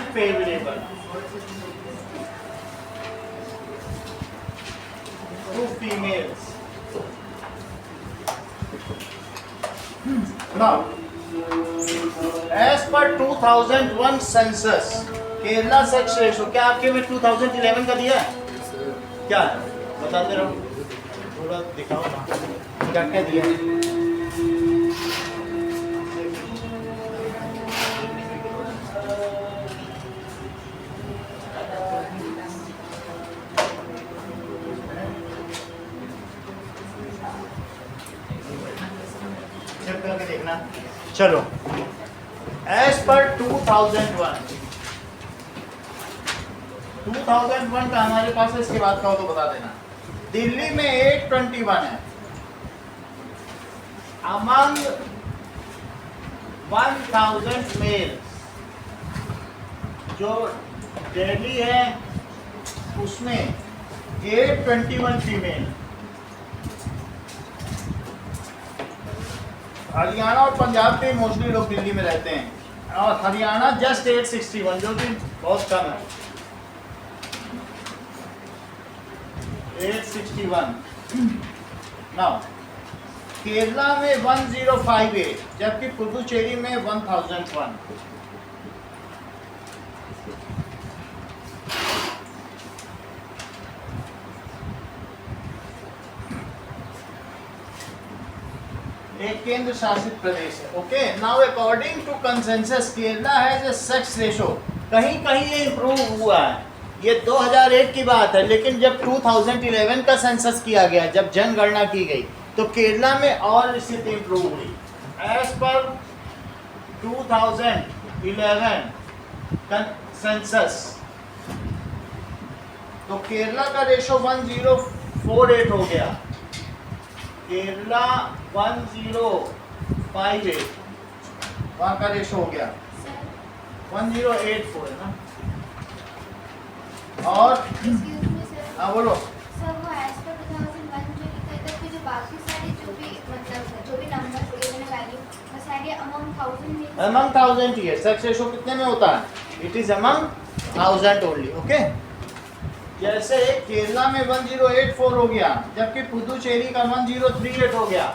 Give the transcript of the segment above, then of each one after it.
unfavorable to females. Now, as per 2001 census, Kerala sex ratio, क्या आपके में 2011 का दिया है? क्या है बताते रहो, थोड़ा दिखाओ ना क्या क्या दिया है। चेक करके देखना। चलो, एज पर 2001 का हमारे पास है, इसके बाद का हो तो बता देना। दिल्ली में 821 है, अमंग 1000 मेल। जो दिल्ली है उसमें 821 फीमेल। हरियाणा और पंजाब के मोस्टली लोग दिल्ली में रहते हैं, और हरियाणा जस्ट 861, जो कि बहुत कम है। 861। नाउ केरला में 1058, जबकि पुडुचेरी में 1001। एक केंद्र शासित प्रदेश है। Okay, now according to consensus Kerala has a sex ratio. कहीं कहीं ये इम्प्रूव हुआ है, ये 2001 की बात है, लेकिन जब 2011 का सेंसस किया गया, जब जनगणना की गई, तो केरला में और स्थिति इम्प्रूव हुई। एज पर 2011 सेंसस, तो केरला का रेशो 1048 हो गया, केरला 1058, वहाँ का रेशो हो गया 1084 है ना। और हाँ बोलो सर, वो एज पर 2001 जो लिखा था कि जो बाकी सारे जो भी मतलब जो भी नंबर्स गिवन है वैल्यू, वो सारे अमंग 1000 among 1000 ही है। सेक्स रेशो कितने में होता है? It is among 1000 only. Okay, जैसे केरला में 1084 हो गया, जबकि पुडुचेरी का 1038 हो गया।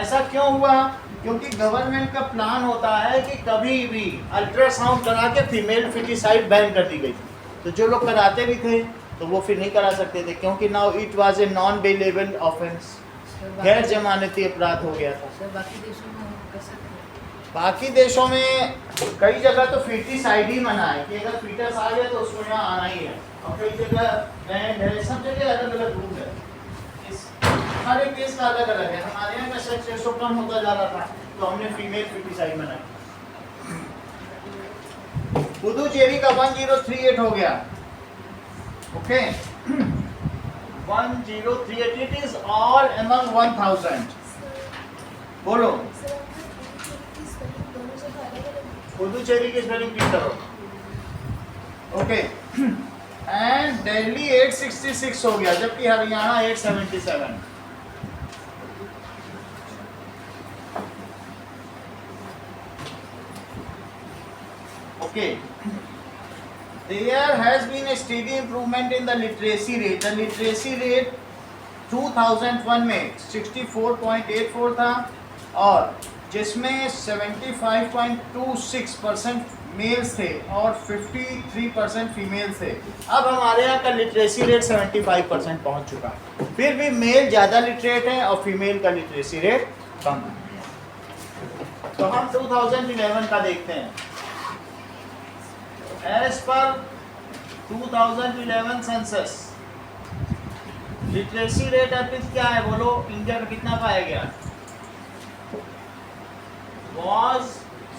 ऐसा क्यों हुआ? क्योंकि गवर्नमेंट का प्लान होता है कि कभी भी अल्ट्रासाउंड करा के फीमेल फिटिसाइड बैन कर दी गई। तो जो लोग कराते भी थे तो वो फिर नहीं करा सकते थे, क्योंकि now it was a non bailable offence, गैर जमानती अपराध हो गया था। बाकी देशों में कई जगह तो फिटिसाइड ही मना है कि अगर फीटस आ गया तो उसको यहाँ आना ही है, और कई जगह बैंड है, सब जगह अलग अलग रूल है। हर एक केस का अलग अलग है। हमारे यहाँ का सेक्स रेशो कम होता जा रहा था, तो हमने फीमेल फिटिसाइड मनाई। पुडुचेरी का 1038 हो गया। Okay, 1038, it is all among 1000। बोलो पुडुचेरी की स्पेलिंग ठीक करो। ओके, एंड दिल्ली 866 हो गया, जबकि Haryana 877। Okay, there has been a steady improvement in the literacy rate. The literacy rate 2001 में 64.84 था, और जिसमें 75.26% मेल्स थे और 53% फीमेल्स थे। अब हमारे यहाँ का लिटरेसी रेट 75% पहुँच चुका है। फिर भी मेल ज़्यादा लिटरेट है और फीमेल का लिटरेसी रेट कम है। तो हम 2011 का देखते हैं। As per 2011 census, literacy rate Arpit क्या है बोलो? इंडिया का कितना पाया गया? Was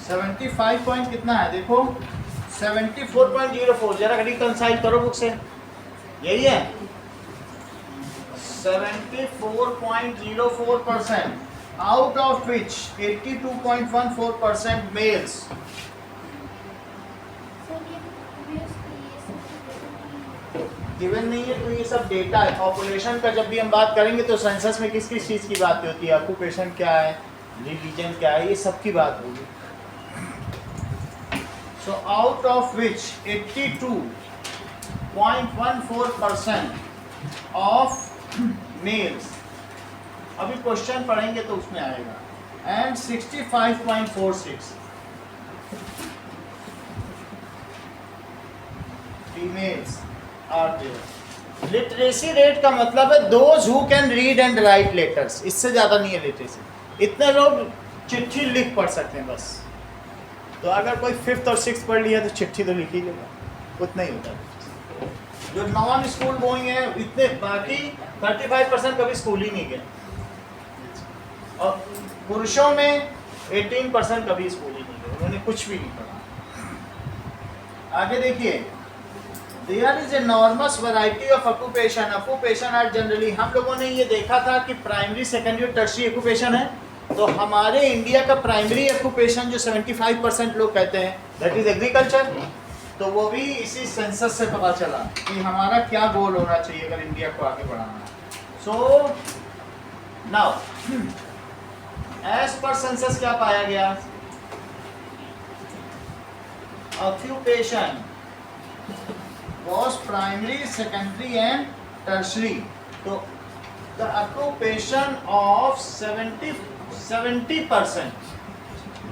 75 पॉइंट कितना है देखो, 74.04। जरा रिकंसाइल करो बुक से, यही है 74.04%, out of which 82.14% males. Given नहीं है तो ये सब डेटा है। पॉपुलेशन का जब भी हम बात करेंगे तो सेंसस में किस किस चीज़ की बात होती है, ऑक्यूपेशन क्या है, रिलीजन क्या है, ये सब की बात होगी। So out of which 82.14% of males, अभी क्वेश्चन पढ़ेंगे तो उसमें आएगा, and 65.46 females are there. Literacy rate का मतलब है those who can read and write letters, इससे ज़्यादा नहीं है लिटरेसी। इतने लोग चिट्ठी लिख पढ़ सकते हैं बस। तो अगर कोई 5th और 6th पढ़ लिया तो चिट्ठी तो लिख ही लेगा, उतना ही होता है। जो नॉन स्कूल गोइंग है इतने, बाकी 35% कभी स्कूल ही नहीं गए, और पुरुषों में 18% कभी स्कूल ही नहीं गए, उन्होंने कुछ भी नहीं पढ़ा। आगे देखिए, there is enormous variety of occupation. Occupation are generally, हम लोगों ने ये देखा था कि प्राइमरी, सेकेंडरी और टर्शियरी ऑक्यूपेशन है। तो हमारे इंडिया का प्राइमरी ऑक्यूपेशन जो 75% लोग कहते हैं दैट इज एग्रीकल्चर। तो वो भी इसी सेंसस से पता चला कि हमारा क्या गोल होना चाहिए अगर इंडिया को आगे बढ़ाना है। So now as per census क्या पाया गया, occupation was primary, secondary and tertiary. So the occupation of 70%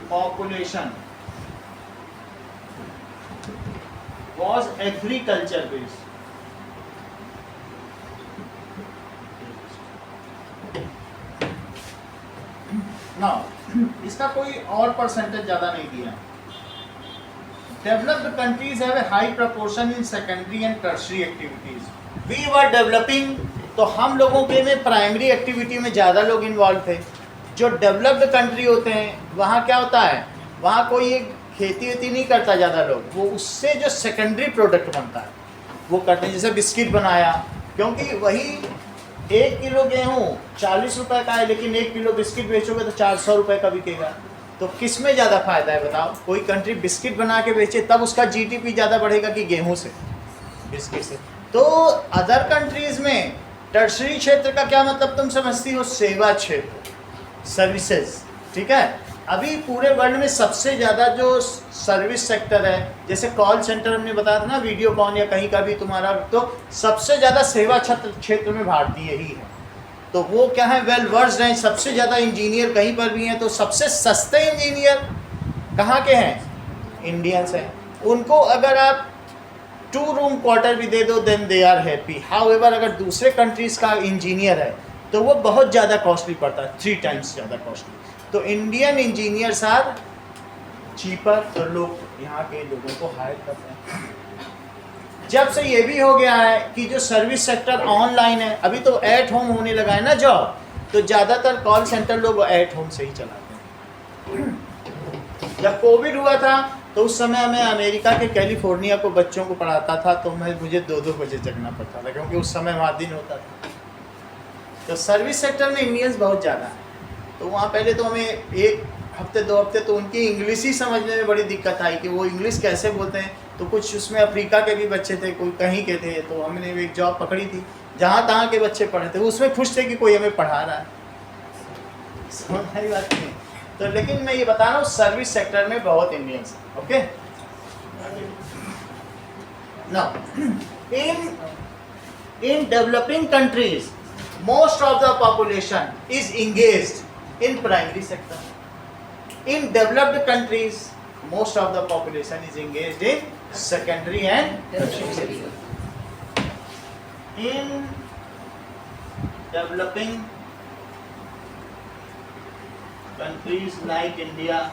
population was agriculture based. Now इसका कोई और परसेंटेज ज़्यादा नहीं दिया। Developed countries have a high proportion in secondary and tertiary activities. We were developing, तो हम लोगों के में प्राइमरी एक्टिविटी में ज़्यादा लोग इन्वॉल्व थे। जो डेवलप्ड कंट्री होते हैं वहाँ क्या होता है, वहाँ कोई खेती वेती नहीं करता ज़्यादा लोग, वो उससे जो सेकेंडरी प्रोडक्ट बनता है वो करते हैं। जैसे बिस्किट बनाया, क्योंकि वही 1 किलो गेहूँ 40 रुपए का है, लेकिन 1 किलो बिस्किट बेचोगे तो 400 रुपए का बिकेगा। तो किस में ज़्यादा फायदा है बताओ? कोई कंट्री बिस्किट बना के बेचे तब उसका जीडीपी ज़्यादा बढ़ेगा कि गेहूं से, बिस्किट से। तो अदर कंट्रीज में टर्शरी क्षेत्र का क्या मतलब तुम समझती हो? सेवा क्षेत्र, सर्विसेज, ठीक है। अभी पूरे वर्ल्ड में सबसे ज़्यादा जो सर्विस सेक्टर है, जैसे कॉल सेंटर हमने बताया था ना, वीडियोकॉन या कहीं का भी तुम्हारा, तो सबसे ज़्यादा सेवा क्षेत्र में भारतीय ही है। तो वो क्या है, वेल वर्स्ड हैं, सबसे ज़्यादा इंजीनियर कहीं पर भी हैं। तो सबसे सस्ते इंजीनियर कहाँ के हैं? इंडियंस हैं। उनको अगर आप 2 रूम क्वार्टर भी दे दो then they are happy. However अगर दूसरे कंट्रीज़ का इंजीनियर है तो वो बहुत ज़्यादा कॉस्टली पड़ता है, 3 टाइम्स ज़्यादा कॉस्टली। तो इंडियन इंजीनियर्स आर चीपर, तो लोग यहाँ के लोगों को हायर करते हैं। जब से ये भी हो गया है कि जो सर्विस सेक्टर ऑनलाइन है, अभी तो एट होम होने लगा है ना जॉब, तो ज़्यादातर कॉल सेंटर लोग एट होम से ही चलाते हैं। जब कोविड हुआ था तो उस समय मैं अमेरिका के कैलिफोर्निया को बच्चों को पढ़ाता था, तो मुझे 2-2 बजे जगना पड़ता था, क्योंकि उस समय वहाँ दिन होता था। तो सर्विस सेक्टर में इंडियंस बहुत ज़्यादा है। तो वहाँ पहले तो हमें 1 हफ्ते 2 हफ्ते तो उनकी इंग्लिश ही समझने में बड़ी दिक्कत आई कि वो इंग्लिश कैसे बोलते हैं। तो कुछ उसमें अफ्रीका के भी बच्चे थे, कोई कहीं के थे। तो हमने एक जॉब पकड़ी थी जहाँ तहाँ के बच्चे पढ़े थे, उसमें खुश थे कि कोई हमें पढ़ा रहा है। समझ आई बात नहीं? तो लेकिन मैं ये बता रहा हूँ सर्विस सेक्टर में बहुत इंडियंस हैं। Okay, now in developing countries most of the population is engaged in primary sector. In developed countries, most of the population is engaged in secondary and tertiary. In developing countries like India,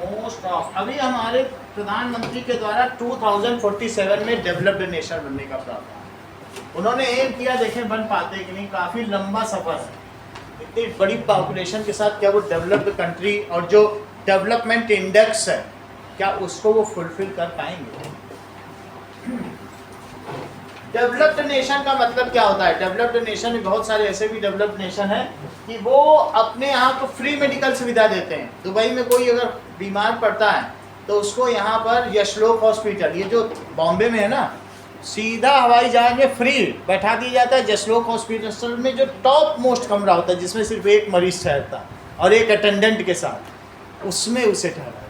most of, अभी हमारे प्रधानमंत्री के द्वारा 2047 में developed nation बनने का प्रावधान, उन्होंने एम किया, देखें बन पाते कि नहीं, काफ़ी लंबा सफ़र है। इतनी बड़ी पॉपुलेशन के साथ क्या वो डेवलप्ड कंट्री और जो डेवलपमेंट इंडेक्स है क्या उसको वो फुलफिल कर पाएंगे? डेवलप्ड नेशन का मतलब क्या होता है? डेवलप्ड नेशन में बहुत सारे ऐसे भी डेवलप्ड नेशन है कि वो अपने यहाँ को फ्री मेडिकल सुविधा देते हैं। दुबई में कोई अगर बीमार पड़ता है तो उसको यहाँ पर यशलोक हॉस्पिटल, ये जो बॉम्बे में है ना, सीधा हवाई जहाज में फ्री बैठा दिया जाता है जसलोक हॉस्पिटल में, जो टॉप मोस्ट कमरा होता है जिसमें सिर्फ एक मरीज ठहरता और एक अटेंडेंट के साथ। उसमें उसे ठहराया जाता है।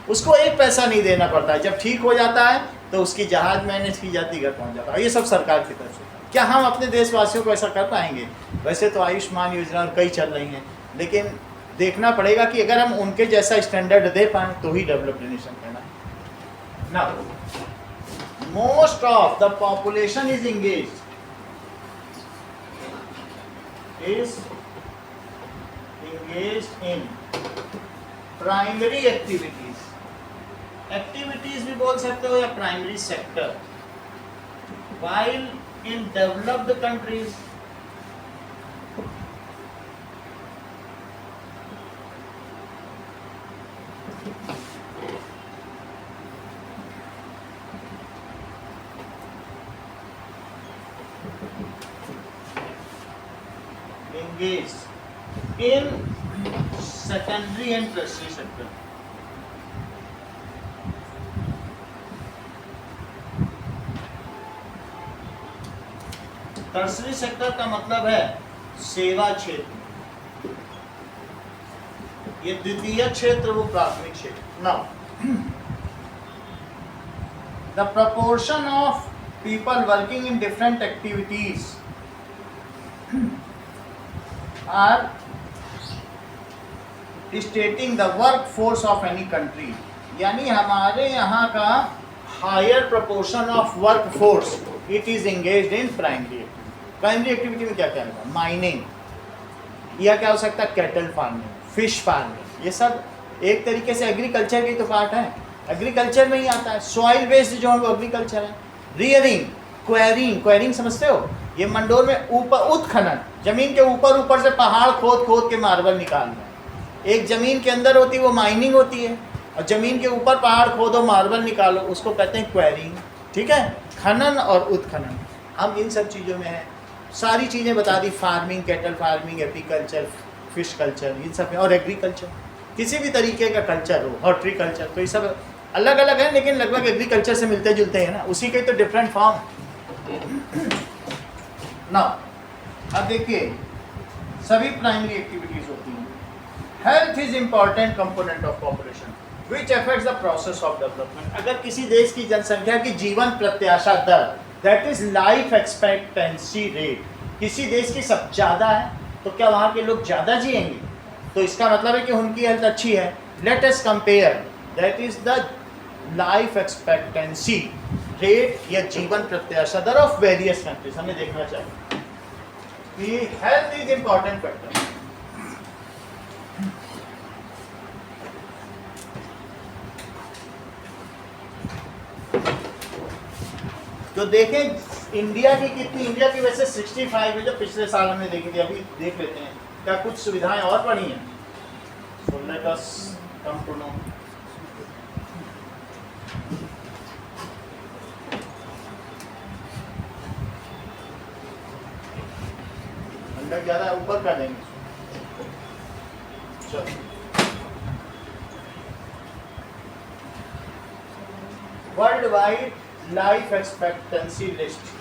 उसको एक पैसा नहीं देना पड़ता है। जब ठीक हो जाता है तो उसकी जहाज मैनेज की जाती, घर पहुंच जाता है। ये सब सरकार की तरफ से। क्या हम अपने देशवासियों को ऐसा कर पाएंगे? वैसे तो आयुष्मान योजना और कई चल रही हैं, लेकिन देखना पड़ेगा कि अगर हम उनके जैसा स्टैंडर्ड दे पाएँ तो ही डेवलप्ड नेशन कहना। Now most of the population is engaged in primary activities भी बोल सकते हो या primary sector, while in developed countries engaged in secondary and tertiary sector. Tertiary sector का मतलब है सेवा क्षेत्र, ये द्वितीय क्षेत्र, वो प्राथमिक क्षेत्र। Now the proportion of people working in different activities are stating the work force of any country, यानी हमारे यहाँ का higher proportion of work force it is engaged in primary activity. Primary activity में क्या क्या है? माइनिंग, या क्या हो सकता है कैटल फार्मिंग, फिश फार्मिंग, ये सब एक तरीके से एग्रीकल्चर की तो पार्ट है, एग्रीकल्चर में ही आता है। सॉइल बेस्ड जो है वो एग्रीकल्चर है। रियरिंग, क्वेरिंग, क्वेरिंग समझते हो? ये मंडोर में ऊपर उत्खनन, जमीन के ऊपर ऊपर से पहाड़ खोद खोद के मार्बल निकालना। एक जमीन के अंदर होती है वो माइनिंग होती है, और जमीन के ऊपर पहाड़ खोदो मार्बल निकालो, उसको कहते हैं क्वेरिंग। ठीक है, खनन और उत्खनन, हम इन सब चीज़ों में हैं। सारी चीज़ें बता दी, farming, cattle farming, apiculture, fish culture, इन सब में, और एग्रीकल्चर, किसी भी तरीके का कल्चर हो, हॉर्टिकल्चर, तो ये सब अलग अलग है लेकिन लगभग एग्रीकल्चर से मिलते जुलते हैं ना, उसी के तो डिफरेंट फॉर्म ना। अब देखिए, सभी प्राइमरी एक्टिविटीज होती हैं। Health is important component of population which affects the process of development. अगर किसी देश की जनसंख्या की जीवन प्रत्याशा दर, that is life expectancy rate, किसी देश की सब ज़्यादा है तो क्या वहाँ के लोग ज़्यादा जिएंगे? तो इसका मतलब है कि उनकी हेल्थ अच्छी है। Let us compare, that is the life expectancy rate या जीवन प्रत्याशा दर ऑफ वेरियस कंट्रीज। हमें देखना चाहिए कि हेल्थ इज इंपॉर्टेंट फैक्टर। तो देखें इंडिया की कितनी, इंडिया की वैसे 65 है जो पिछले साल हमने देखी थी, अभी देख लेते हैं क्या कुछ सुविधाएं और बढ़ी हैं। So let us come to know. अंदर ज़्यादा ऊपर कर देंगे। चलो, world wide life expectancy list.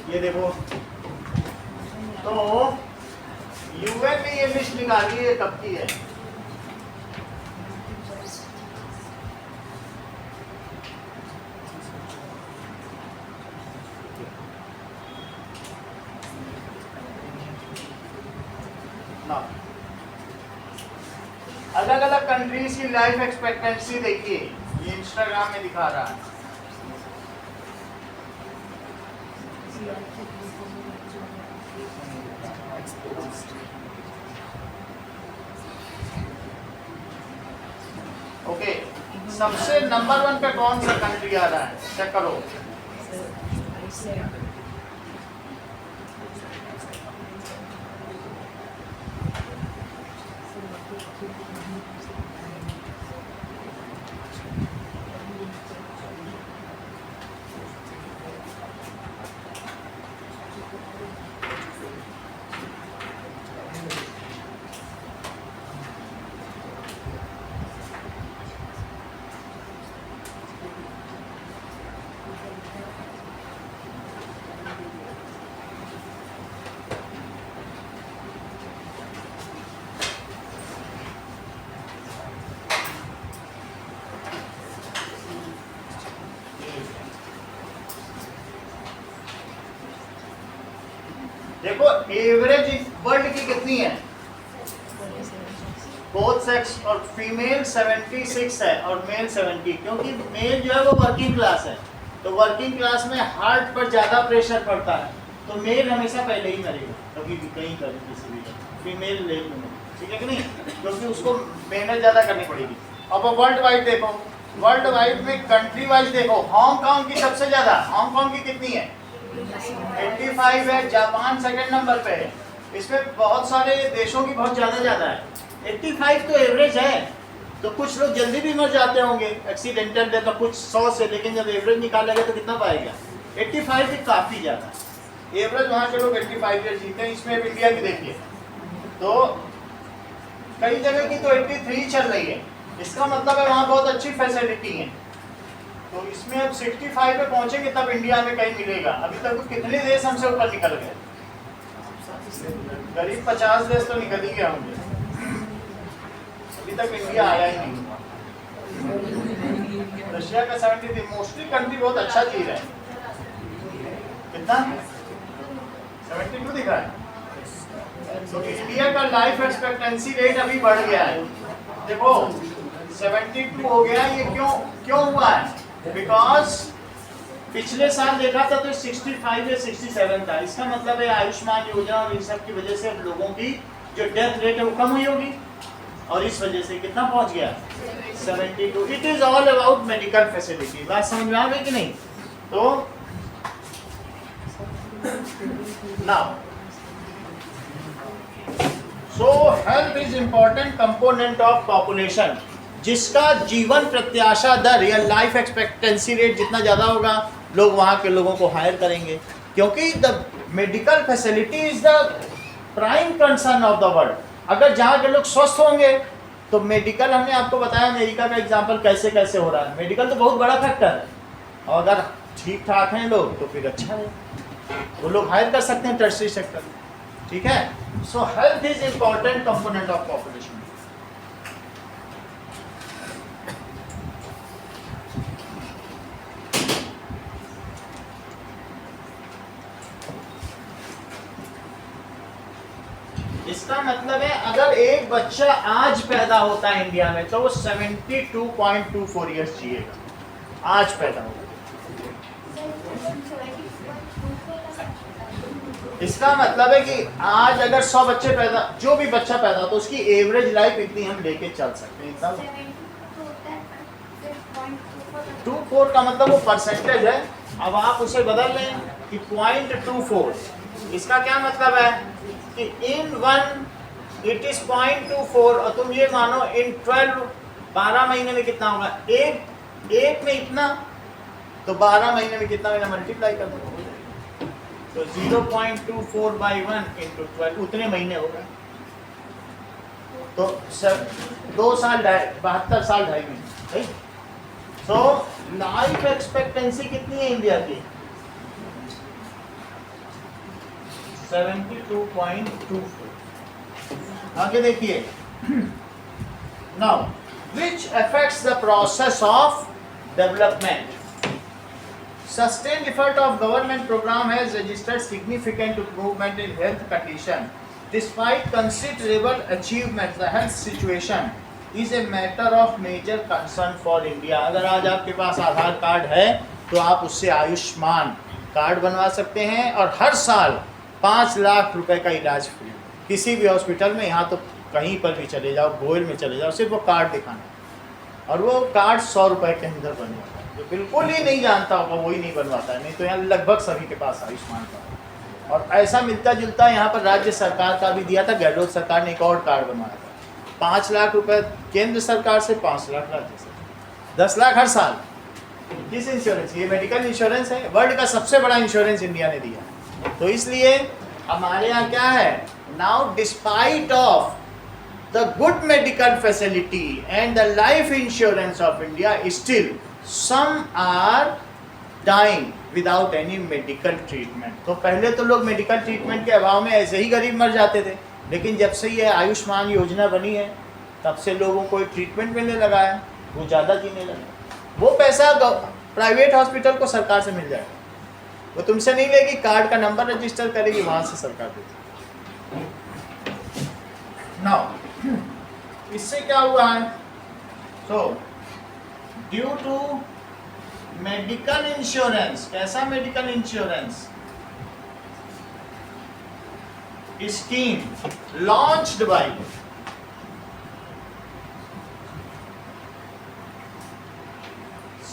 ये देखो, तो यूएन ने ये लिस्ट निकाली है, कब की है? अलग अलग कंट्रीज की लाइफ एक्सपेक्टेंसी देखिए, ये इंस्टाग्राम में दिखा रहा है। ओके, सबसे नंबर 1 पे कौन सा कंट्री आ रहा है? चेक करो। और एवरेज वर्ल्ड की कितनी है? बोथ सेक्स, और फीमेल 76 है और मेल 70, क्योंकि मेल जो है वो वर्किंग क्लास है, तो वर्किंग क्लास में हार्ट पर ज़्यादा प्रेशर पड़ता है, तो मेल हमेशा पहले ही मरेगा, कभी भी कहीं करें किसी भी, फीमेल लेट में, ठीक है कि नहीं, क्योंकि उसको मेहनत ज़्यादा करनी पड़ेगी। अब वर्ल्ड वाइड देखो, वर्ल्ड वाइड में कंट्री वाइज देखो, हांगकांग की सबसे ज़्यादा, हांगकांग की कितनी है? 85 है। जापान सेकंड नंबर पे है। इसमें बहुत सारे देशों की बहुत ज़्यादा है। 85 तो एवरेज है, तो कुछ लोग जल्दी भी मर जाते होंगे एक्सीडेंटल डेथ, कुछ 100 से, लेकिन जब एवरेज निकालेगा तो कितना पाएगा? 85 भी काफ़ी ज़्यादा। एवरेज वहाँ के लोग 85 ईयर जीते हैं। इसमें इंडिया की देखिए तो कई जगह की तो 83 चल रही है, इसका मतलब है वहाँ बहुत अच्छी फैसिलिटी है। तो इसमें अब 65 पे पहुँचेंगे तब इंडिया में कहीं मिलेगा। अभी तक तो कितने देश हमसे ऊपर निकल गए, करीब 50 देश तो निकल ही गए होंगे, अभी तक इंडिया आया ही नहीं। रशिया का 73, मोस्टली कंट्री बहुत अच्छा चीज है। कितना? 72 दिख रहा है। तो इंडिया का लाइफ एक्सपेक्टेंसी रेट अभी बढ़ गया है, देखो 72 हो गया। ये क्यों हुआ है? बिकॉज पिछले साल देखा था तो 65 या 67 था। इसका मतलब है आयुष्मान योजना और इन सब की वजह से लोगों की जो डेथ रेट है वो कम हुई होगी, और इस वजह से कितना पहुंच गया? 72। It is all about medical facility. बात समझ में आ गई कि नहीं? तो now so health is important component of population. जिसका जीवन प्रत्याशा दर या लाइफ एक्सपेक्टेंसी रेट जितना ज़्यादा होगा, लोग वहाँ के लोगों को हायर करेंगे, क्योंकि the medical facility is the prime concern of the world. अगर जहाँ के लोग स्वस्थ होंगे तो मेडिकल, हमने आपको बताया अमेरिका का एग्जाम्पल कैसे कैसे हो रहा है, मेडिकल तो बहुत बड़ा फैक्टर है, और अगर ठीक ठाक हैं लोग तो फिर अच्छा है, वो लोग हायर कर सकते हैं टर्शरी सेक्टर, ठीक है। सो health is important component of population. इसका मतलब है अगर एक बच्चा आज पैदा होता है इंडिया में तो वो 72.24 ईयर्स जिएगा, आज पैदा होगा। इसका मतलब है कि आज अगर 100 बच्चे पैदा, जो भी बच्चा पैदा हो तो उसकी एवरेज लाइफ इतनी हम लेके चल सकते हैं। इतना 24 का मतलब वो परसेंटेज है। अब आप उसे बदल लें कि 0.24, इसका क्या मतलब है कि इन 1 इट इज 0.24, और तुम ये मानो इन 12 महीने में कितना होगा, एक में इतना, तो 12 महीने में कितना महीना मल्टीप्लाई कर दो, तो 0.24 बाई 1 इंटू 12, उतने महीने हो गए। तो 2 साल 72 साल 2.5 महीने। सो लाइफ एक्सपेक्टेंसी कितनी है इंडिया की? 72.24। आगे देखिए, now which affects the process of development. Sustained effort of government program has registered significant improvement in health condition. Despite considerable achievements, the health situation is a matter of major concern for India. अगर आज आपके पास आधार card है तो आप उससे Ayushman card बनवा सकते हैं, और हर साल 5 लाख रुपए का इलाज फ्री किसी भी हॉस्पिटल में। यहाँ तो कहीं पर भी चले जाओ, गोयल में चले जाओ, सिर्फ वो कार्ड दिखाना, और वो कार्ड 100 रुपए के अंदर बन जाता है। जो बिल्कुल ही नहीं जानता होगा वही नहीं बनवाता है, नहीं तो यहाँ लगभग सभी के पास आयुष्मान कार्ड। और ऐसा मिलता जुलता यहाँ पर राज्य सरकार का भी दिया था, गहलोत सरकार ने एक और कार्ड बनवाया था। 5 लाख रुपए केंद्र सरकार से, 5 लाख राज्य से, 10 लाख हर साल। किस इंश्योरेंस? ये मेडिकल इंश्योरेंस है, वर्ल्ड का सबसे बड़ा इंश्योरेंस इंडिया ने दिया। तो इसलिए हमारे यहाँ क्या है, now despite of the good medical facility and the life insurance of India, still some are dying without any medical treatment। तो पहले तो लोग मेडिकल ट्रीटमेंट के अभाव में ऐसे ही गरीब मर जाते थे, लेकिन जब से ये आयुष्मान योजना बनी है तब से लोगों को ट्रीटमेंट मिलने लगा है, वो ज़्यादा जीने लगे। वो पैसा प्राइवेट हॉस्पिटल को सरकार से मिल जाएगा, वो तुमसे नहीं लेगी, कार्ड का नंबर रजिस्टर करेगी, वहाँ से सरकार देगी। इससे क्या हुआ है? So due to medical insurance, कैसा medical insurance scheme launched by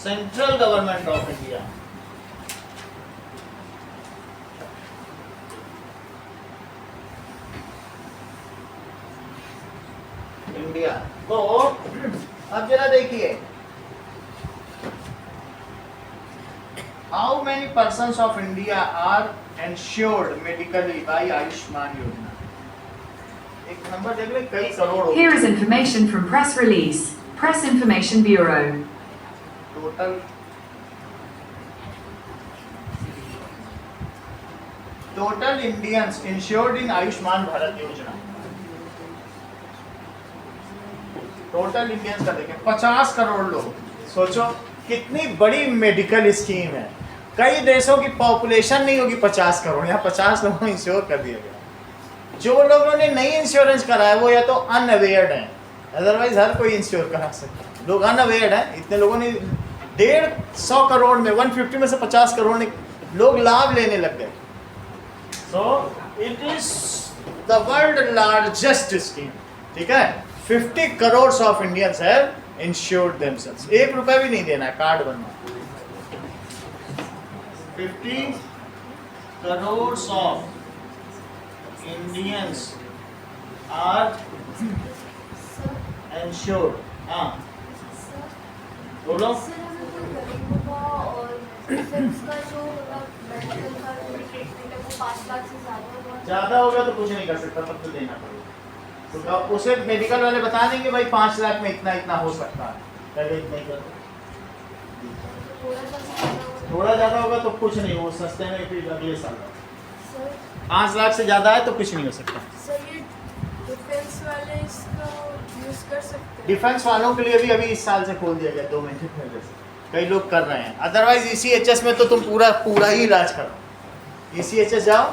central government of India, तो अब जरा देखिए, how many persons of India are insured medically by Ayushman Yojana? एक नंबर देख ले, कई करोड़ हो। Here is information from press release. Press Information Bureau. Total Indians insured in Ayushman Bharat Yojana, total Indians का देखें 50 करोड़ लोग। सोचो कितनी बड़ी मेडिकल स्कीम है। कई देशों की पॉपुलेशन नहीं होगी 50 करोड़, यहाँ 50 लोगों को इंश्योर कर दिया गया। जो लोगों ने नहीं इंश्योरेंस कराया वो या तो अनअवेयर्ड है, अदरवाइज हर कोई इंश्योर करा सकता है। लोग अनअवेयर्ड है, इतने लोगों ने 150 करोड़ में 150 में से 50 करोड़ ने लोग लाभ लेने लग गए। So it is the world largest scheme, ठीक है। 50 crore of Indians have insured themselves. 1 रुपया भी नहीं देना है, कार्ड बनवा। 50 crore of Indians are insured. हाँ बोलो। सर हमें कोई गरीब होगा और फिर उसका जो मेडिकल का जो ट्रीटमेंट है वो 5 लाख से ज्यादा होगा तो कुछ नहीं कर सकता, तब तो देना पड़ेगा। तो उसे मेडिकल वाले बता देंगे भाई 5 लाख में इतना इतना हो सकता है, पहले इतना ही कर दो। थोड़ा ज्यादा होगा तो कुछ नहीं, वो सस्ते में फिर अगले साल 5 लाख से ज्यादा है तो कुछ नहीं हो सकता। सर ये डिफेंस वाले इसका यूज कर सकते हैं? डिफेंस वालों के लिए भी अभी इस साल से खोल दिया गया, 2 महीने पहले से कई लोग कर रहे हैं। अदरवाइज ECHS में तो तुम पूरा ही इलाज करो। ECHS जाओ,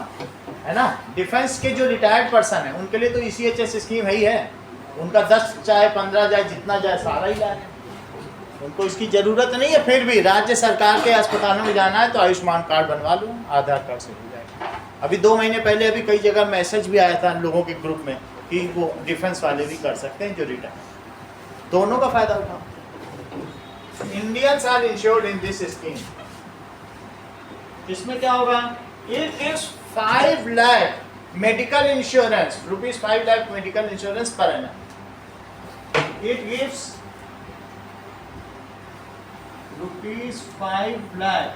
है ना। डिफेंस के जो रिटायर्ड पर्सन है उनके लिए तो ECHS स्कीम है ही है। उनका 10 चाहे 15 जाए, जितना जाए सारा ही इलाज है, उनको इसकी ज़रूरत नहीं है। फिर भी राज्य सरकार के अस्पतालों में जाना है तो आयुष्मान कार्ड बनवा लो, आधार कार्ड से हो जाएगा। अभी 2 महीने पहले अभी कई जगह मैसेज भी आया था लोगों के ग्रुप में कि वो डिफेंस वाले भी कर सकते हैं जो रिटायर, दोनों का फायदा उठाओ। Indians are insured in this scheme. इसमें क्या होगा? It gives 5 lakh medical insurance, ₹5 lakh medical insurance per annum. It gives ₹5 lakh.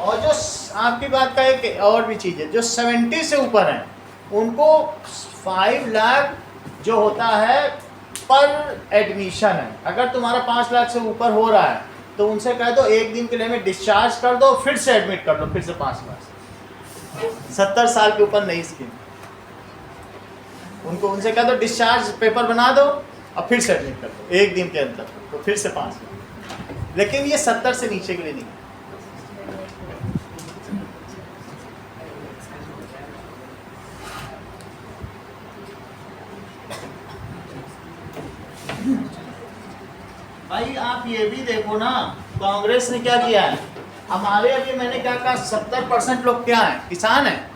और जो आपकी बात का एक और भी चीज है, जो 70 से ऊपर है उनको 5 लाख जो होता है पर एडमिशन है। अगर तुम्हारा 5 लाख से ऊपर हो रहा है तो उनसे कह दो 1 दिन के लिए हमें डिस्चार्ज कर दो, फिर से एडमिट कर लो, फिर से 5 लाख। 70 साल के ऊपर नई स्कीम, उनसे कह दो डिस्चार्ज पेपर बना दो और फिर से एडमिट कर दो 1 दिन के अंदर, तो फिर से 5 लाख। लेकिन ये 70 से नीचे के लिए नहीं। भाई आप ये भी देखो ना, कांग्रेस ने क्या किया है। हमारे अभी मैंने क्या कहा, 70% लोग क्या हैं, किसान हैं।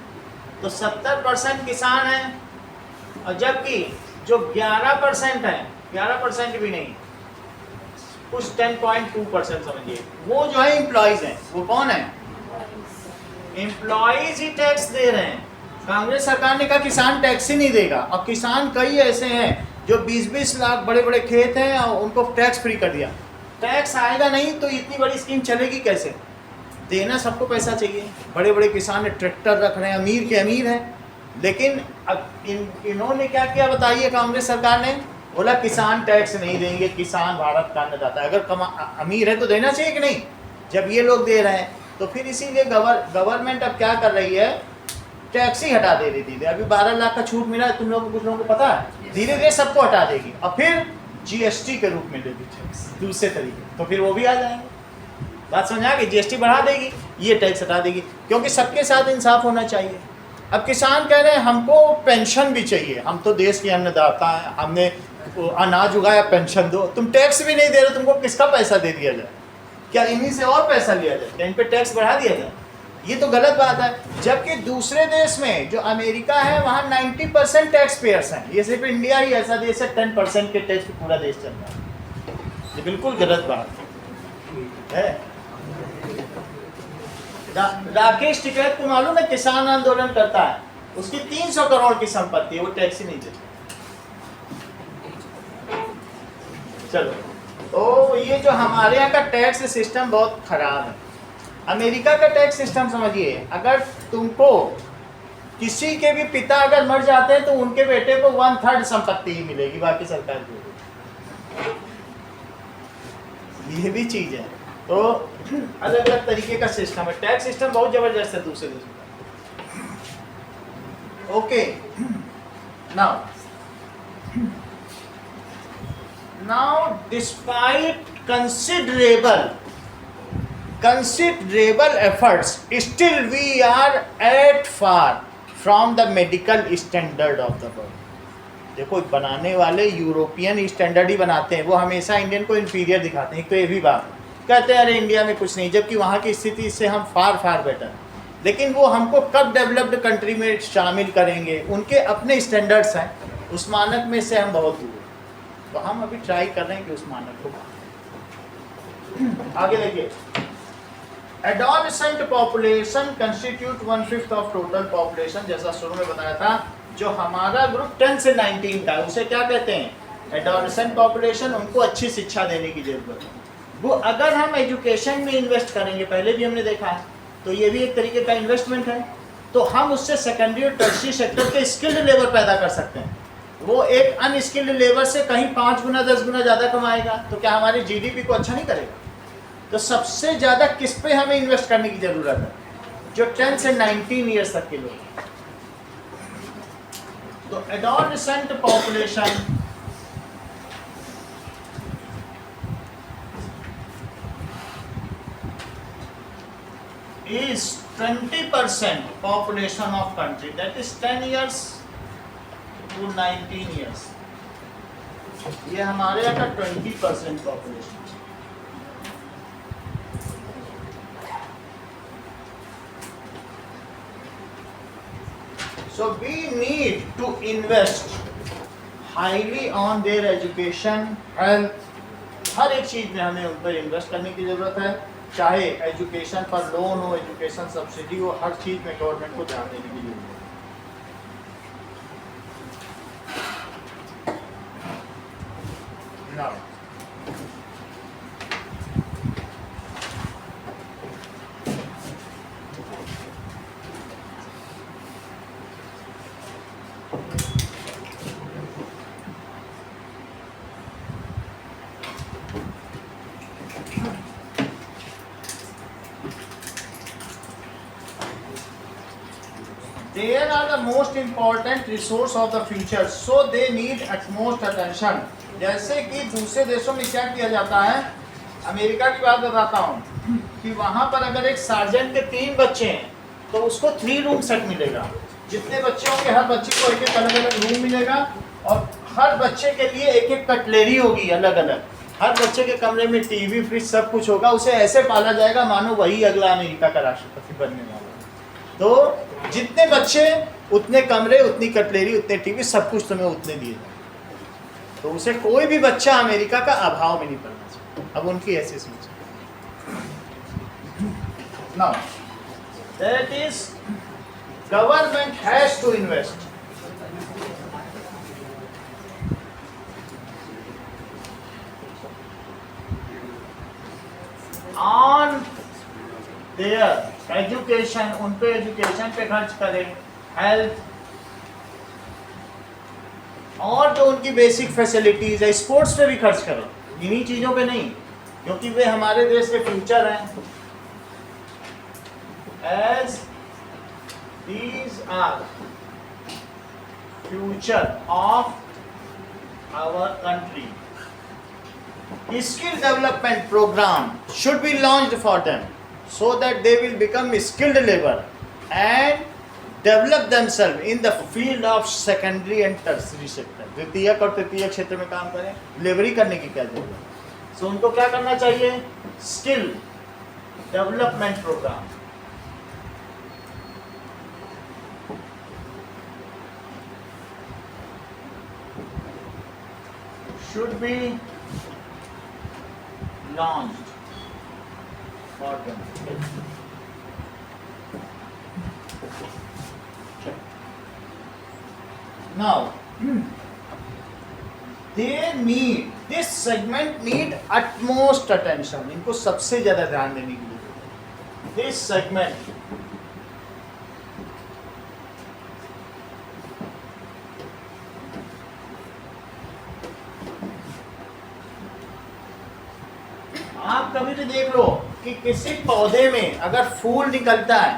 तो 70% किसान हैं, और जबकि जो 11% है, 11% भी नहीं, कुछ 10.2% समझिए, वो जो है एम्प्लॉयज हैं। वो कौन है? एम्प्लॉयज ही टैक्स दे रहे हैं। कांग्रेस सरकार ने कहा किसान टैक्स ही नहीं देगा, और किसान कई ऐसे हैं जो 20-20 लाख बड़े बड़े खेत हैं और उनको टैक्स फ्री कर दिया। टैक्स आएगा नहीं तो इतनी बड़ी स्कीम चलेगी कैसे? देना सबको पैसा चाहिए। बड़े बड़े किसान ने ट्रैक्टर रख रहे हैं, अमीर के अमीर हैं। लेकिन अब इन्होंने क्या किया बताइए? कांग्रेस सरकार ने बोला किसान टैक्स नहीं देंगे, किसान भारत का अन्नदाता है। अगर अमीर है तो देना चाहिए कि नहीं? जब ये लोग दे रहे हैं तो फिर इसीलिए गवर्नमेंट अब क्या कर रही है, टैक्स ही हटा दे रही थी। अभी 12 लाख का छूट मिला है, तुम लोगों को, कुछ लोगों को पता है, धीरे धीरे सबको हटा देगी और फिर GST के रूप में देगी टैक्स दूसरे तरीके, तो फिर वो भी आ जाएंगे। बात समझा कि GST बढ़ा देगी, ये टैक्स हटा देगी, क्योंकि सबके साथ इंसाफ होना चाहिए। अब किसान कह रहे हैं हमको पेंशन भी चाहिए, हम तो देश के अन्नदाता हैं, हमने अनाज उगाया, पेंशन दो। तुम टैक्स भी नहीं दे रहे, तुमको किसका पैसा दे दिया जाए? क्या इन्हीं से और पैसा लिया जाए? क्या इन पे टैक्स बढ़ा दिया जाए? ये तो गलत बात है। जबकि दूसरे देश में जो अमेरिका है वहाँ 90% टैक्स पेयर्स हैं, ये सिर्फ इंडिया ही ऐसा देश है 10% के टैक्स पे पूरा देश चल रहा है। ये बिल्कुल गलत बात है। राकेश टिकैत को मालूम है किसान आंदोलन करता है, उसकी 300 करोड़ की संपत्ति है, वो टैक्स ही नहीं देता। चलो, तो ये जो हमारे यहाँ का टैक्स सिस्टम बहुत खराब है। अमेरिका का टैक्स सिस्टम समझिए, अगर तुमको किसी के भी पिता अगर मर जाते हैं तो उनके बेटे को 1/3 संपत्ति ही मिलेगी, बाकी सरकार देगी। ये भी चीज है। तो अलग अलग तरीके का सिस्टम है, टैक्स सिस्टम बहुत जबरदस्त है दूसरे देशों का। Okay, now despite considerable efforts, still we are at far from the medical standard of the world. देखो, बनाने वाले यूरोपियन स्टैंडर्ड ही बनाते हैं, वो हमेशा इंडियन को इन्फीरियर दिखाते हैं। एक तो ये भी बात कहते हैं अरे इंडिया में कुछ नहीं, जबकि वहाँ की स्थिति से हम फार बेटर हैं। लेकिन वो हमको कब डेवलप्ड कंट्री में शामिल करेंगे, उनके अपने स्टैंडर्ड्स हैं, उस मानक में से हम बहुत दूर हैं। तो हम अभी ट्राई कर रहे हैं कि उस मानक को आगे देखिए। Adolescent population constitute 1/5 of total population, जैसा शुरू में बताया था। जो हमारा ग्रुप 10 से 19 का, उसे क्या कहते हैं? Adolescent population. उनको अच्छी शिक्षा देने की जरूरत है। वो अगर हम एजुकेशन में इन्वेस्ट करेंगे, पहले भी हमने देखा है, तो ये भी एक तरीके का इन्वेस्टमेंट है। तो हम उससे सेकेंडरी और टर्शियरी सेक्टर के स्किल्ड लेबर पैदा कर सकते हैं। वो एक अनस्किल्ड लेबर से कहीं 5 गुना 10 गुना ज़्यादा कमाएगा, तो क्या हमारी जीडीपी को अच्छा नहीं करेगा? तो सबसे ज़्यादा किस पे हमें इन्वेस्ट करने की ज़रूरत है? जो 10 से 19 ईयर्स तक के लोग। तो adolescent population is 20% population of country, that is 10 years to 19 years. ये हमारे यहाँ का 20% population. So we need to invest highly on their education, health। हर एक चीज में हमें उन पर इन्वेस्ट करने की जरूरत है, चाहे एजुकेशन पर लोन हो, एजुकेशन सब्सिडी हो, हर चीज में गवर्नमेंट को ध्यान देने की जरूरत है। They are the most important resource of the future, so they need utmost attention। जैसे कि दूसरे देशों में क्या किया जाता है, अमेरिका की बात बताता हूँ कि वहाँ पर अगर एक सार्जेंट के 3 बच्चे हैं तो उसको 3 रूम सेट मिलेगा। जितने बच्चे होंगे हर बच्चे को एक अलग अलग रूम मिलेगा, और हर बच्चे के लिए एक कटलेरी होगी अलग अलग। हर बच्चे के कमरे में टीवी, फ्रिज, सब कुछ होगा। उसे ऐसे पाला जाएगा मानो वही अगला अमेरिका का राष्ट्रपति बनने वाला है। तो जितने बच्चे उतने कमरे, उतनी कटलेरी, उतने टीवी, सब कुछ तुम्हें उतने दिए जाए। तो उसे कोई भी बच्चा अमेरिका का अभाव में नहीं पड़ना चाहिए। अब उनकी ऐसी सोच। Now that is government has to invest on their education, उन पे एजुकेशन पे खर्च करें, हेल्थ, और जो उनकी बेसिक फैसिलिटीज है, स्पोर्ट्स पे भी खर्च करें। इन्हीं चीज़ों पे नहीं, क्योंकि वे हमारे देश के फ्यूचर हैं। As these are future of our country, skill development program should be launched for them so that they will become skilled labor and develop themself in the field of secondary and tertiary sector, द्वितीयक और तृतीयक क्षेत्र में काम करें, delivery करने की क्या जरूरत है। सो उनको क्या करना चाहिए, skill development programme, should be launched for them. Now, this segment need utmost attention. इनको सबसे ज्यादा ध्यान देने की जरूरत है। This segment आप कभी भी देख लो कि किसी पौधे में अगर फूल निकलता है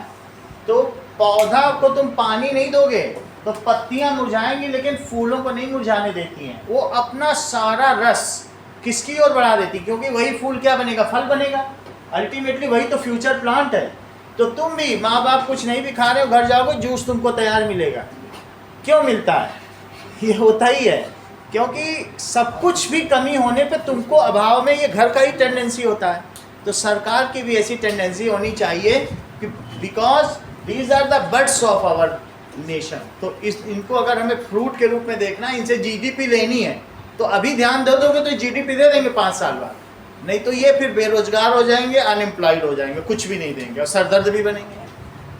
तो पौधा को तुम पानी नहीं दोगे तो पत्तियां मुरझाएंगी, लेकिन फूलों को नहीं मुरझाने देती हैं। वो अपना सारा रस किसकी ओर बढ़ा देती, क्योंकि वही फूल क्या बनेगा, फल बनेगा। अल्टीमेटली वही तो फ्यूचर प्लांट है। तो तुम भी, माँ बाप कुछ नहीं भी खा रहे हो, घर जाओगे जूस तुमको तैयार मिलेगा। क्यों मिलता है, ये होता ही है क्योंकि सब कुछ भी कमी होने पे तुमको अभाव में ये घर का ही टेंडेंसी होता है। तो सरकार की भी ऐसी टेंडेंसी होनी चाहिए कि because these are the birds of our nation. तो इनको अगर हमें फ्रूट के रूप में देखना है, इनसे जीडीपी लेनी है, तो अभी ध्यान दे दोगे तो जीडीपी दे देंगे 5 साल बाद, नहीं तो ये फिर बेरोजगार हो जाएंगे, अनएम्प्लॉयड हो जाएंगे, कुछ भी नहीं देंगे और सरदर्द भी बनेंगे।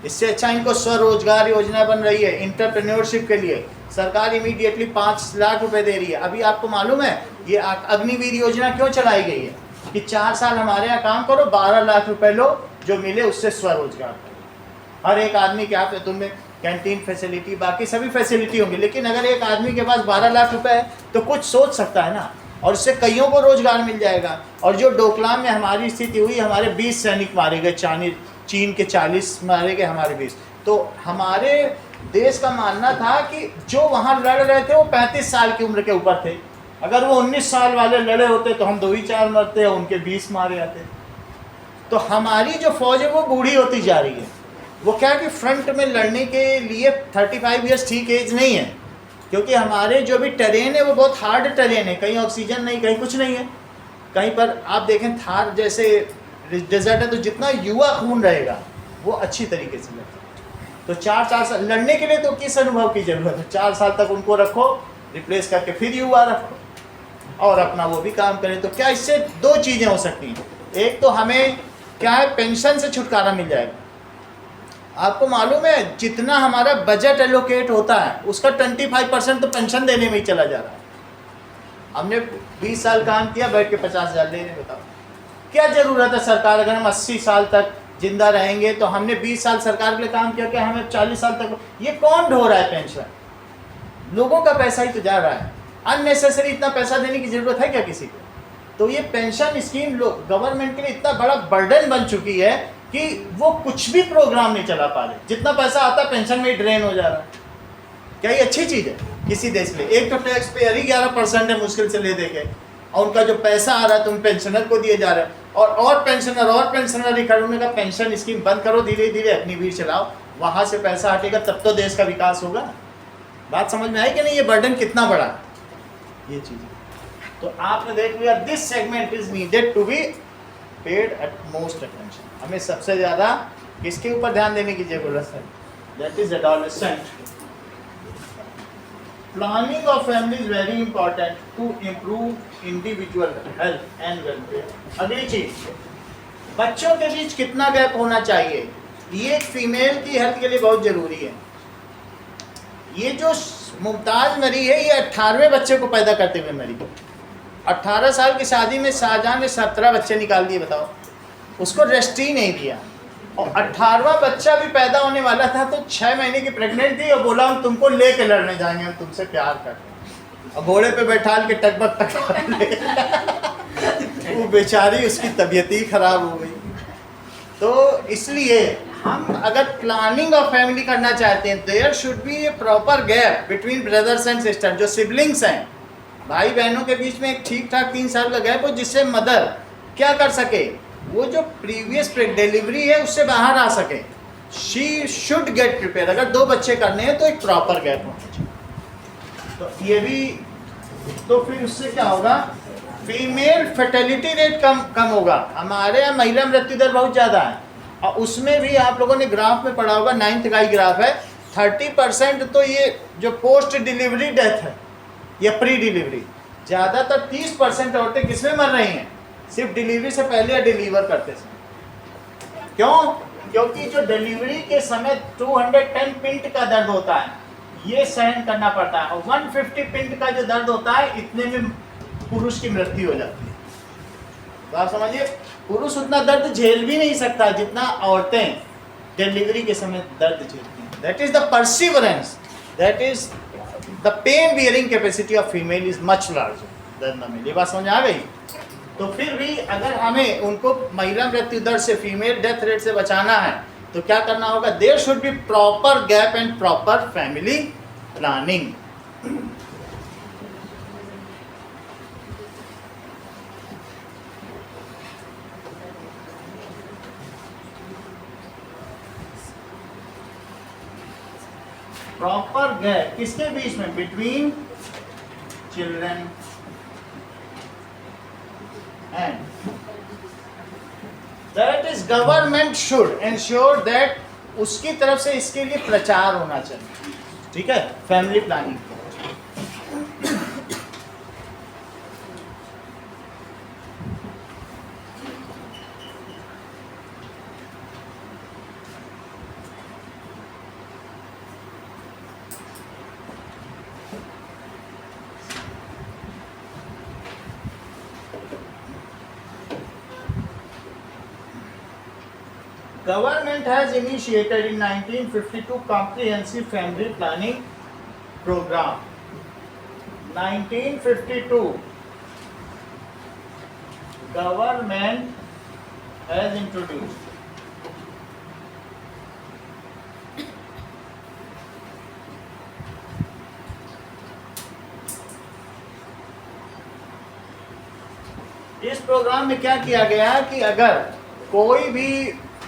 इससे अच्छा इनको स्वरोजगार योजना बन रही है इंटरप्रेन्योरशिप के लिए, सरकार इमीडिएटली 5 लाख रुपए दे रही है। अभी आपको मालूम है ये अग्निवीर योजना क्यों चलाई गई है कि 4 साल हमारे यहाँ काम करो, 12 लाख रुपए लो, जो मिले उससे स्वरोजगार करो। हर एक आदमी के यहाँ पे तुम्हें कैंटीन फैसिलिटी, बाकी सभी फैसिलिटी होंगी, लेकिन अगर एक आदमी के पास 12 लाख रुपए है तो कुछ सोच सकता है ना, और इससे कईयों को रोजगार मिल जाएगा। और जो डोकलाम में हमारी स्थिति हुई, हमारे 20 सैनिक मारे गए, चीन के 40 मारे गए, हमारे 20। तो हमारे देश का मानना था कि जो वहाँ लड़ रहे थे वो 35 साल की उम्र के ऊपर थे। अगर वो 19 साल वाले लड़े होते तो हम 2 ही 4 मरते, उनके 20 मारे जाते। तो हमारी जो फौज है वो बूढ़ी होती जा रही है। वो क्या कि फ्रंट में लड़ने के लिए 35 ईयर्स ठीक एज नहीं है, क्योंकि हमारे जो भी टेरेन है वो बहुत हार्ड टेरेन है, कहीं ऑक्सीजन नहीं, कहीं कुछ नहीं है। कहीं पर आप देखें थार जैसे डेजर्ट है, तो जितना युवा खून रहेगा वो अच्छी तरीके से लड़ता है। तो 4 साल लड़ने के लिए तो किस अनुभव की ज़रूरत है, 4 साल तक उनको रखो, रिप्लेस करके फिर युवा रखो और अपना वो भी काम करें। तो क्या इससे 2 चीज़ें हो सकती हैं, एक तो हमें क्या है, पेंशन से छुटकारा मिल जाएगा। आपको मालूम है जितना हमारा बजट एलोकेट होता है उसका 25% तो पेंशन देने में ही चला जा रहा है। हमने 20 साल काम किया, बैठ के 50,000 ले रहे, बताओ क्या ज़रूरत है। सरकार अगर हम 80 साल तक जिंदा रहेंगे तो हमने 20 साल सरकार के लिए काम किया, क्या हमें 40 साल तक, ये कौन ढो रहा है पेंशन, लोगों का पैसा ही तो जा रहा है। अननेसेसरी इतना पैसा देने की ज़रूरत है क्या किसी को। तो ये पेंशन स्कीम लोग गवर्नमेंट के लिए इतना बड़ा बर्डन बन चुकी है कि वो कुछ भी प्रोग्राम नहीं चला पा रहे, जितना पैसा आता है पेंशन में ही ड्रेन हो जा रहा है। क्या ये अच्छी चीज़ है किसी देश के लिए। एक तो टैक्स पेयर ही 11% है मुश्किल से ले देके, और उनका जो पैसा आ रहा है तुम पेंशनर को दिए जा रहे हैं, और पेंशनर ही खड़े। उन्होंने कहा पेंशन स्कीम बंद करो, धीरे धीरे अग्निवीर चलाओ, वहाँ से पैसा हटेगा तब तो देश का विकास होगा। बात समझ में आई कि नहीं, ये बर्डन कितना बड़ा है ये चीज़। तो आपने देख लिया, this segment is needed to be paid at most attention. हमें सबसे ज़्यादा किसके ऊपर ध्यान देने की जरूरत है, that is adolescent. Planning of family is very important to improve individual health and welfare. अगली चीज, बच्चों के बीच कितना गैप होना चाहिए, ये एक फीमेल की हेल्थ के लिए बहुत जरूरी है। ये जो मुमताज मरी है, ये 18वें बच्चे को पैदा करते हुए मरी। 18 साल की शादी में शाहजहां ने 17 बच्चे निकाल दिए, बताओ, उसको रेस्ट ही नहीं दिया। और 18वां बच्चा भी पैदा होने वाला था तो 6 महीने की प्रेग्नेंट थी और बोला हम तुमको लेके लड़ने जाएंगे, हम तुमसे प्यार करते हैं। और घोड़े पे बैठाल के टकबक वो बेचारी, उसकी तबीयत ही खराब हो गई। तो इसलिए हम अगर प्लानिंग ऑफ फैमिली करना चाहते हैं, there should be a proper gap between brothers and sister. जो सिबलिंग्स हैं, भाई बहनों के बीच में एक ठीक ठाक 3 साल का गैप हो, जिससे मदर क्या कर सके, वो जो प्रीवियस डिलीवरी है उससे बाहर आ सके। She should get prepare. अगर 2 बच्चे करने हैं तो एक प्रॉपर गैप होना चाहिए। तो ये भी, तो फिर उससे क्या होगा, फीमेल फर्टिलिटी रेट कम होगा। हमारे यहाँ महिला मृत्यु दर बहुत ज़्यादा है, और उसमें भी आप लोगों ने ग्राफ में पढ़ा होगा, 9th का ही ग्राफ है, 30% तो ये जो पोस्ट डिलीवरी डेथ है या प्री डिलीवरी, ज़्यादातर 30% औरतें किसमें मर रही हैं, सिर्फ डिलीवरी से पहले या डिलीवर करते समय। क्यों? क्योंकि जो डिलीवरी के समय 210 पिंट का दर्द होता है, ये सहन करना पड़ता है, और 150 पिंट का जो दर्द होता है, इतने में पुरुष की मृत्यु हो जाती है। तो आप समझिए, पुरुष उतना दर्द झेल भी नहीं सकता जितना औरतें डिलीवरी के समय दर्द झेलती हैं। That is the perseverance, that is the pain bearing capacity of female is much larger than the male. ये बात समझ आ गई? तो फिर भी अगर हमें उनको महिला मृत्यु दर से, फीमेल डेथ रेट से बचाना है, तो क्या करना होगा, there should be proper gap and proper family planning. Proper gap किसके बीच में, between children and, that is government should ensure that, उसकी तरफ से इसके लिए प्रचार होना चाहिए। ठीक है, family planning. Government has initiated in 1952 comprehensive family planning program. 1952 government has introduced इस प्रोग्राम में क्या किया गया है कि अगर कोई भी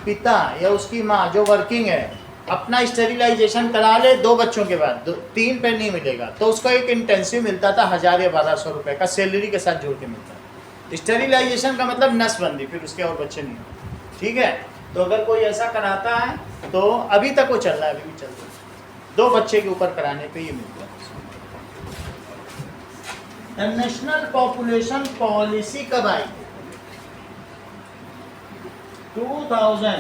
पिता या उसकी माँ जो वर्किंग है अपना स्टेरिलाइजेशन करा ले 2 बच्चों के बाद, 3 पे नहीं मिलेगा, तो उसको एक इंटेंसिव मिलता था 1000 या 1200 रुपये का, सैलरी के साथ जोड़ के मिलता है। स्टेरिलाइजेशन का मतलब नसबंदी, फिर उसके और बच्चे नहीं होते। ठीक है, तो अगर कोई ऐसा कराता है तो अभी तक वो चल रहा है, अभी भी चल रहा है, 2 बच्चे के ऊपर कराने पे ये मिलता है। नेशनल पॉपुलेशन पॉलिसी कब आई? 2000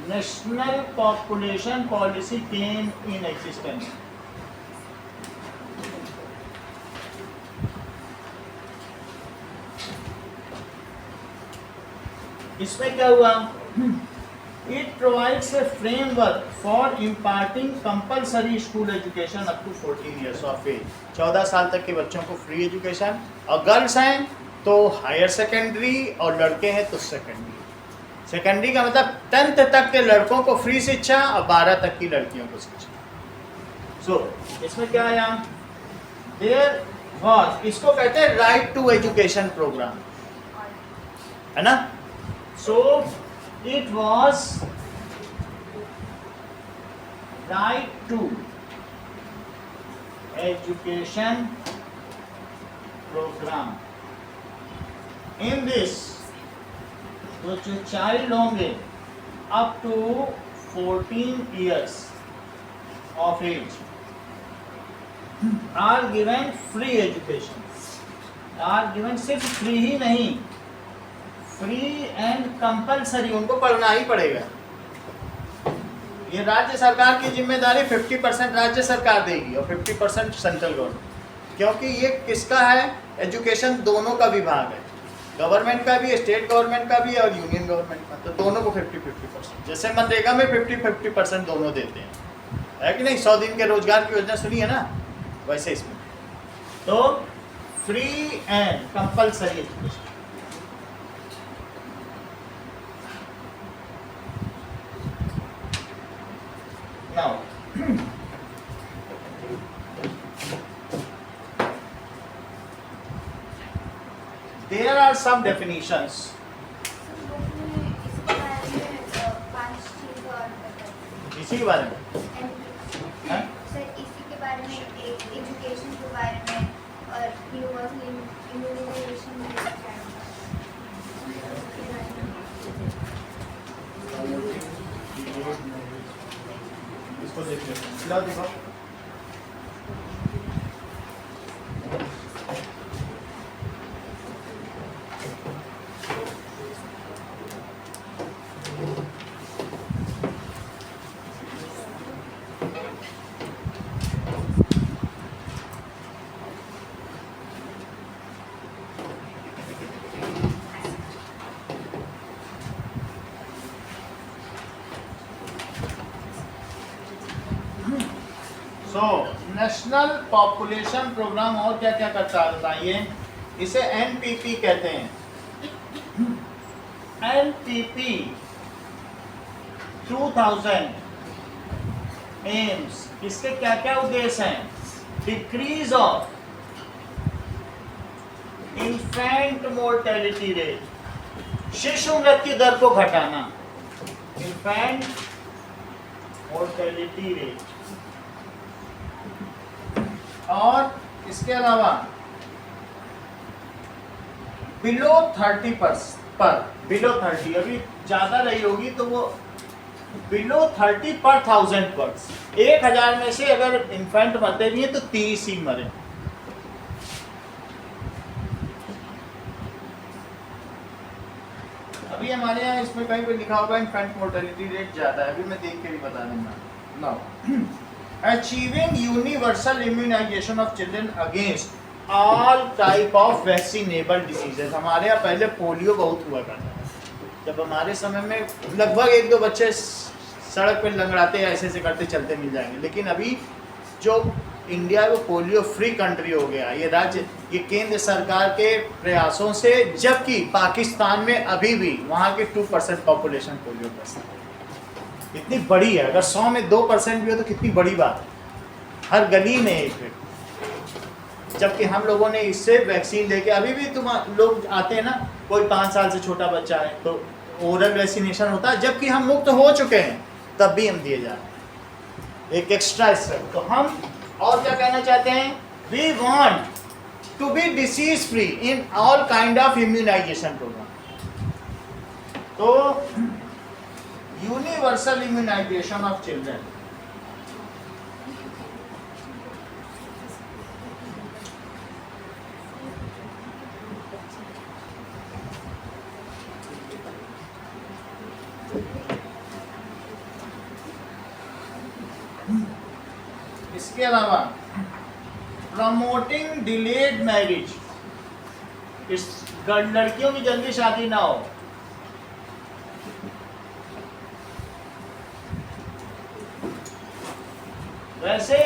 national population policy came in existence. इसमें क्या हुआ? It provides a framework for imparting compulsory school education up to 14 years of age. 14 साल तक के बच्चों को फ्री एजुकेशन, और गर्ल्स हैं तो हायर सेकेंडरी, और लड़के हैं तो सेकेंडरी। सेकेंडरी का मतलब 10th तक के लड़कों को फ्री शिक्षा और 12 तक की लड़कियों को शिक्षा। सो इसमें क्या आया? देयर वाज, इसको कहते हैं राइट टू एजुकेशन प्रोग्राम, है ना? So it was right to education programme. In this, तो जो चाइल्ड होंगे up to 14 years of age are given free education. Are given सिर्फ फ्री ही नहीं, फ्री एंड कंपलसरी, उनको पढ़ना ही पड़ेगा। ये राज्य सरकार की जिम्मेदारी 50% राज्य सरकार देगी और 50% सेंट्रल गवर्नमेंट, क्योंकि ये किसका है? एजुकेशन दोनों का विभाग है, गवर्नमेंट का भी, स्टेट गवर्नमेंट का भी और यूनियन गवर्नमेंट का, तो दोनों को 50-50%। जैसे मनरेगा में 50-50% दोनों देते हैं, है कि नहीं? 100 दिन के रोजगार की योजना सुनी है ना, वैसे इसमें तो free and compulsory education. Now there are some definitions. इसके बारे में 5 चीजें इसी के बारे में हैं? सर इसी के बारे में एजुकेशन के बारे में और यूनिवर्सल इम्यूनाइजेशन इसको देखिए, खिलाओ दिखाओ। सो नेशनल पॉपुलेशन प्रोग्राम और क्या क्या करता है बताइए। इसे एनपीपी कहते हैं। एनपीपी 2000 एम्स, इसके क्या क्या उद्देश्य हैं? Decrease of infant mortality rate, शिशु मृत्यु दर को घटाना। इन्फेंट मोर्टेलिटी रेट, और इसके अलावा बिलो 30 पर बिलो 30, अभी ज्यादा रही होगी तो वो बिलो 30 पर 1000 बर्ड्स। 1000 में से अगर इन्फेंट मरते भी हैं तो 30 ही मरे। अभी हमारे यहाँ इसमें कहीं पे लिखा होगा इन्फेंट मोर्टेलिटी रेट ज्यादा है, अभी मैं देख के भी बता दूंगा। Now achieving universal immunisation of children against all type of vaccinable diseases. हमारे यहाँ पहले पोलियो बहुत हुआ करता था, जब हमारे समय में लगभग 1-2 बच्चे सड़क पे लंगड़ाते ऐसे ऐसे करते चलते मिल जाएंगे, लेकिन अभी जो इंडिया वो पोलियो फ्री कंट्री हो गया। ये राज्य, ये केंद्र सरकार के प्रयासों से, जबकि पाकिस्तान में अभी भी वहाँ के 2% पॉपुलेशन पोलियो ग्रस्त है। इतनी बड़ी है, अगर 100 में 2% भी हो तो कितनी बड़ी बात है, हर गली में एक है। जबकि हम लोगों ने इससे वैक्सीन लेके, अभी भी तुम लोग आते हैं ना, कोई 5 साल से छोटा बच्चा है तो ओरल वैक्सीनेशन होता है, जबकि हम मुक्त हो चुके हैं तब भी हम दिए जा रहे हैं एक एक्स्ट्रा स्टेप। तो हम और क्या कहना चाहते हैं, we want to be disease free in all kind of immunisation programme. तो यूनिवर्सल इम्यूनाइजेशन ऑफ चिल्ड्रन, इसके अलावा प्रमोटिंग डिलेड मैरिज, इस लड़कियों की जल्दी शादी ना हो। वैसे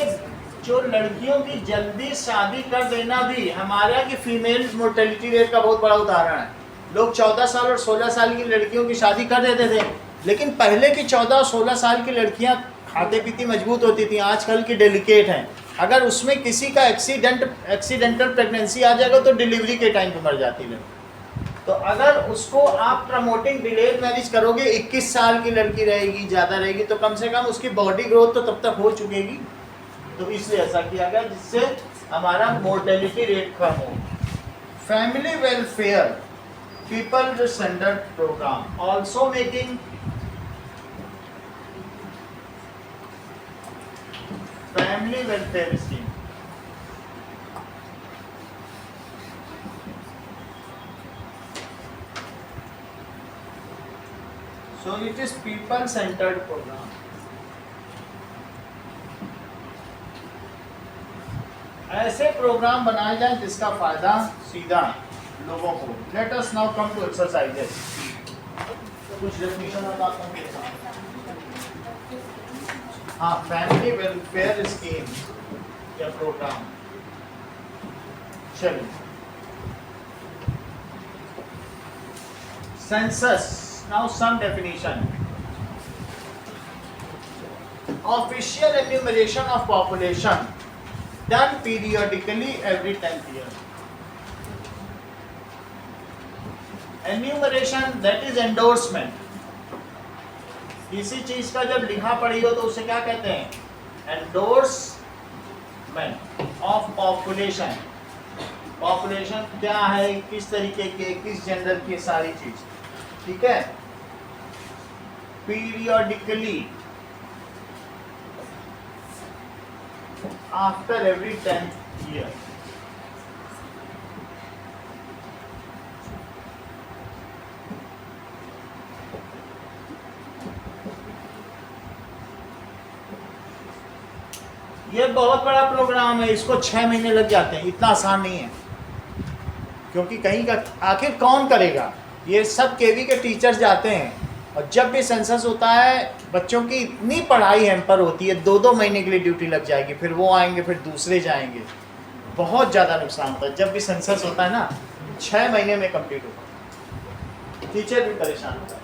जो लड़कियों की जल्दी शादी कर देना भी हमारे यहाँ की फीमेल मोर्टेलिटी रेट का बहुत बड़ा उदाहरण है। लोग 14 साल और 16 साल की लड़कियों की शादी कर देते थे, लेकिन पहले की 14 और 16 साल की लड़कियां खाते पीती मजबूत होती थी, आजकल की डेलिकेट हैं। अगर उसमें किसी का एक्सीडेंटल प्रेगनेंसी आ जाएगा तो डिलीवरी के टाइम पे मर जाती है। तो अगर उसको आप प्रमोटिंग डिलेड मैरिज करोगे, 21 साल की लड़की रहेगी, ज़्यादा रहेगी, तो कम से कम उसकी बॉडी ग्रोथ तो तब तक हो चुकेगी। तो इसलिए ऐसा किया गया जिससे हमारा मोर्टेलिटी रेट कम हो। Family welfare people centred programme also making family welfare scheme. So it is people centered program. ऐसे प्रोग्राम बनाए जाएं जिसका फायदा सीधा लोगों को। Let us now come to exercises. कुछ डेफिनेशन और बात करते हैं। हाँ, फैमिली वेलफेयर स्कीम या प्रोग्राम। चलिए, census. Now some definition. Official enumeration of population done periodically every 10th year. Enumeration, that is endorsement. किसी चीज का जब लिखा पढ़ी हो तो उसे क्या कहते हैं? Endorsement of population. पॉपुलेशन क्या है, किस तरीके के, किस जेंडर की, सारी चीज, ठीक है। Periodically after every 10 year. ये बहुत बड़ा प्रोग्राम है, इसको 6 महीने लग जाते हैं, इतना आसान नहीं है, क्योंकि कहीं का आखिर कौन करेगा। ये सब केवी के टीचर्स जाते हैं, और जब भी सेंसस होता है बच्चों की इतनी पढ़ाई हैम्पर होती है, 2-2 महीने के लिए ड्यूटी लग जाएगी, फिर वो आएंगे, फिर दूसरे जाएंगे, बहुत ज़्यादा नुकसान होता है। जब भी सेंसस होता है ना, 6 महीने में कंप्लीट होता है, टीचर भी परेशान होता है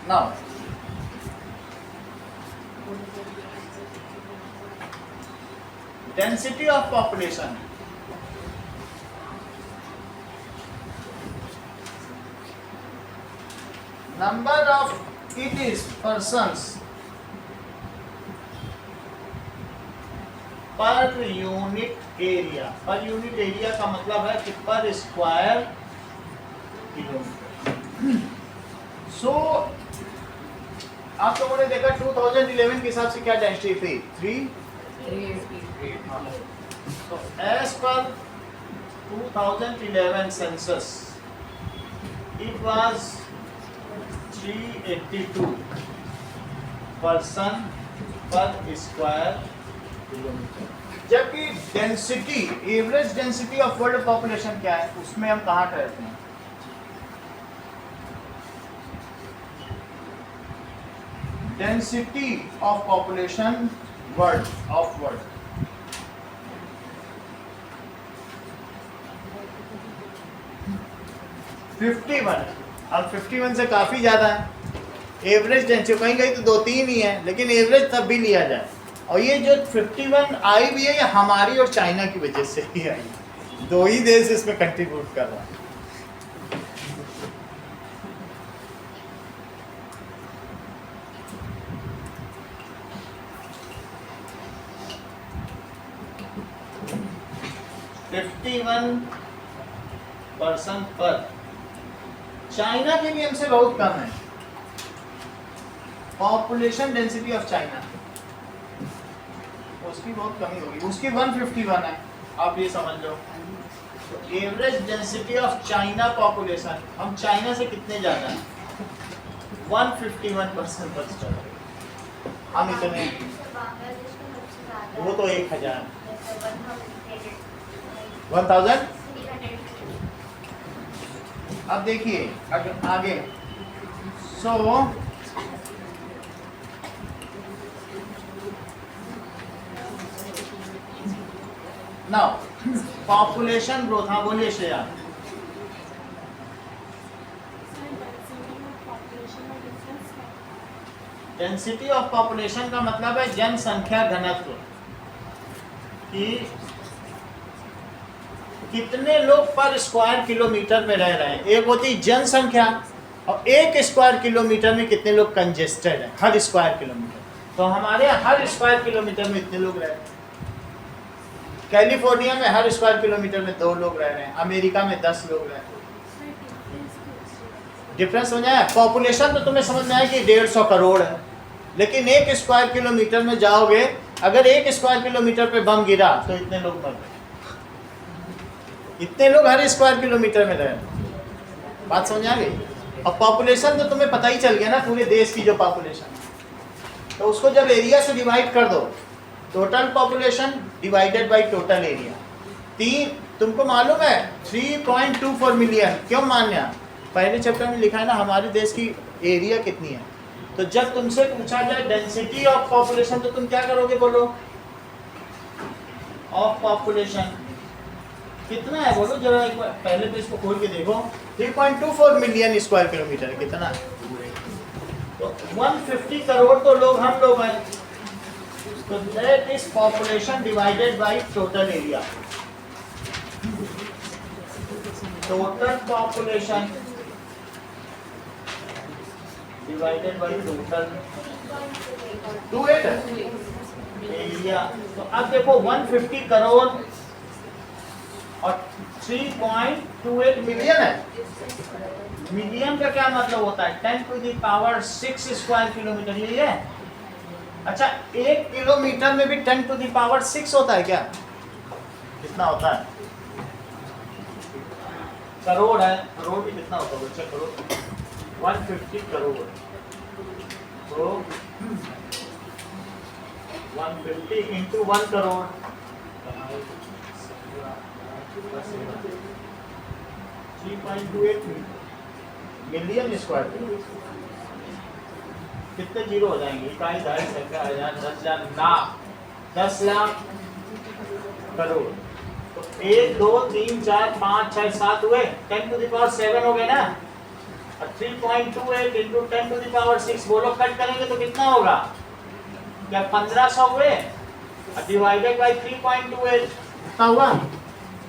ना। Density of population, number of it is persons per unit area. Per unit area का मतलब है कि पर स्क्वायर किलोमीटर। सो आप लोगों ने देखा 2011 के हिसाब से क्या डेंसिटी थी? 380। So as per 2011 census, it was 382 person per square kilometer। जबकि density, average density of world population क्या है, उसमें हम कहाँ ठहरते हैं? Density of population world, of world, अब 51 से काफी ज्यादा है। एवरेज डेंसिटी कहीं कहीं तो 2-3 ही है, लेकिन एवरेज तब भी लिया जाए। और ये जो 51 आई भी है, ये हमारी और चाइना की वजह से ही आई, 2 ही देश इसमें कंट्रीब्यूट कर रहा है। पर्सन पर, चाइना के भी हमसे बहुत कम है पॉपुलेशन डेंसिटी ऑफ चाइना, उसकी बहुत कमी होगी, उसकी 151 है, आप ये समझ लो। तो average density of China population, हम चाइना से कितने ज्यादा हैं? 151% पर चल रहे, हम इतने, वो तो 1000 अब देखिए आगे। सो नाउ पॉपुलेशन ग्रोथ, हाँ बोलिए श्रेया। डेंसिटी ऑफ पॉपुलेशन का मतलब है जनसंख्या घनत्व, कि कितने लोग पर स्क्वायर किलोमीटर में रह रहे हैं। एक होती जनसंख्या, और 1 स्क्वायर किलोमीटर में कितने लोग कंजेस्टेड हैं, हर स्क्वायर किलोमीटर। तो हमारे यहाँ हर स्क्वायर किलोमीटर में इतने लोग रह रहे हैं। कैलिफोर्निया में हर स्क्वायर किलोमीटर में 2 लोग रह रहे हैं, अमेरिका में 10 लोग रह रहे हैं। डिफरेंस हो जाए। पॉपुलेशन तो तुम्हें समझ में आया कि 150 करोड़ है, लेकिन 1 स्क्वायर किलोमीटर में जाओगे, अगर 1 स्क्वायर किलोमीटर पे बम गिरा तो इतने लोग मर गए, इतने लोग हर स्क्वायर किलोमीटर में रहे। बात समझ आ गई। और पॉपुलेशन तो तुम्हें पता ही चल गया ना, पूरे देश की जो पॉपुलेशन, तो उसको जब एरिया से डिवाइड कर दो, total population divided by total area, 3, तुमको मालूम है 3.24 मिलियन क्यों मान्या? पहले चैप्टर में लिखा है ना हमारे देश की एरिया कितनी है। तो जब तुमसे पूछा जाए डेंसिटी ऑफ पॉपुलेशन, तो तुम क्या करोगे? बोलो ऑफ पॉपुलेशन कितना है, बोलो जरा एक बार, पहले तो इसको खोल के देखो। 3.24 मिलियन स्क्वायर किलोमीटर है, कितना? तो 150 करोड़ तो लोग हम लोग हैं। तो that is population divided by total area. Total population divided by total 28 है एरिया। तो अब देखो 150 करोड़ और 3.28 मिलियन है। मिलियन का क्या मतलब होता है? 10⁻6 स्क्वायर किलोमीटर, यही है। अच्छा, 1 किलोमीटर में भी 10⁻6 होता है क्या? कितना होता है? करोड़ है, करोड़ भी कितना होता है बच्चा? करोड़ 150 करोड़, तो 150 into 1 crore 3.28 million square kilometre. कितने जीरो हो जाएंगे? इकाई, दहाई, सैकड़ा, हजार, 10,000, लाख, 10 लाख करोड़। तो 1 2 3 4 5 6 7 हुए, 10⁻7 हो गए ना। और 3.28 इंटू 10⁻6 बोलो, कट करेंगे तो कितना होगा? क्या 1500 हुए? और डिवाइडेड बाई 3.28 कितना हुआ?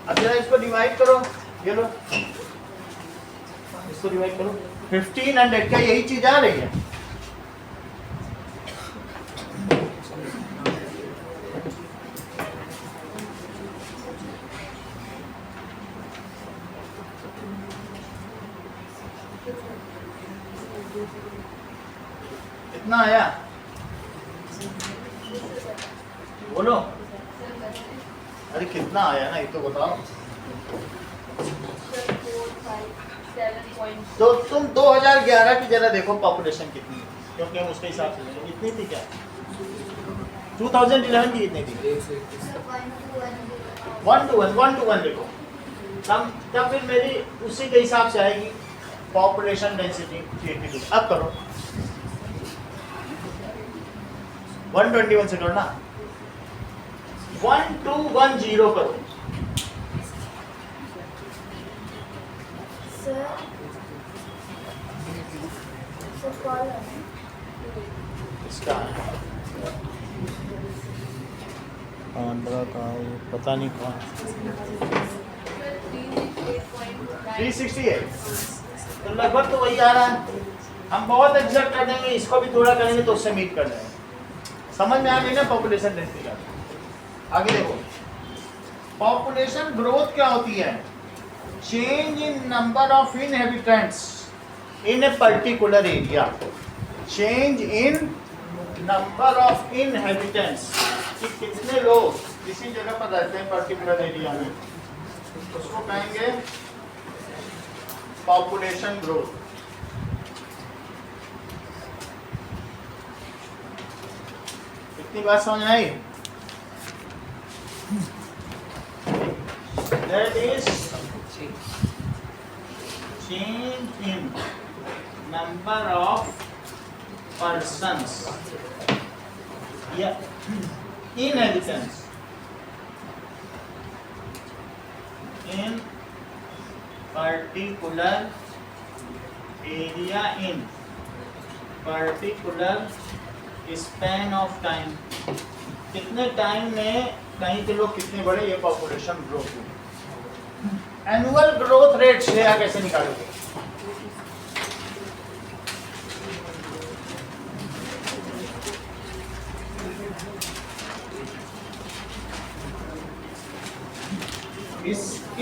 अब जरा इसको डिवाइड करो, ये लो, इसको डिवाइड करो 1500। क्या यही चीज आ रही है? कितना आया बोलो? अरे कितना आया ना, ये तो बताओ। तो तुम 2011 की जरा देखो पॉपुलेशन कितनी है, क्योंकि हम उसके हिसाब से लेंगे। कितनी थी क्या? 2011 की कितनी थी? 1 to 1 देखो, तब फिर मेरी उसी के हिसाब से आएगी पॉपुलेशन डेंसिटी 82। अब करो 121 से करना, 1210 करो। इसका पता नहीं कौन 368, तो लगभग तो वही आ रहा है। हम बहुत एग्जैक्ट कर देंगे, इसको भी थोड़ा करेंगे तो उससे मीट कर जाएंगे। समझ में आ गई ना पॉपुलेशन डेंसिटी का? आगे देखो, पॉपुलेशन ग्रोथ क्या होती है? Change in number of inhabitants in a particular area. Change in number of inhabitants, कि कितने लोग किसी जगह पर रहते हैं पर्टिकुलर एरिया में, उसको कहेंगे पॉपुलेशन ग्रोथ। इतनी बात समझ में आई? That is change in number of persons, yeah, inhabitants in particular area in particular span of time। कितने टाइम में कहीं के लोग कितने बड़े, ये पॉपुलेशन ग्रोथ हुई। एनुअल ग्रोथ रेट से कैसे निकालोगे?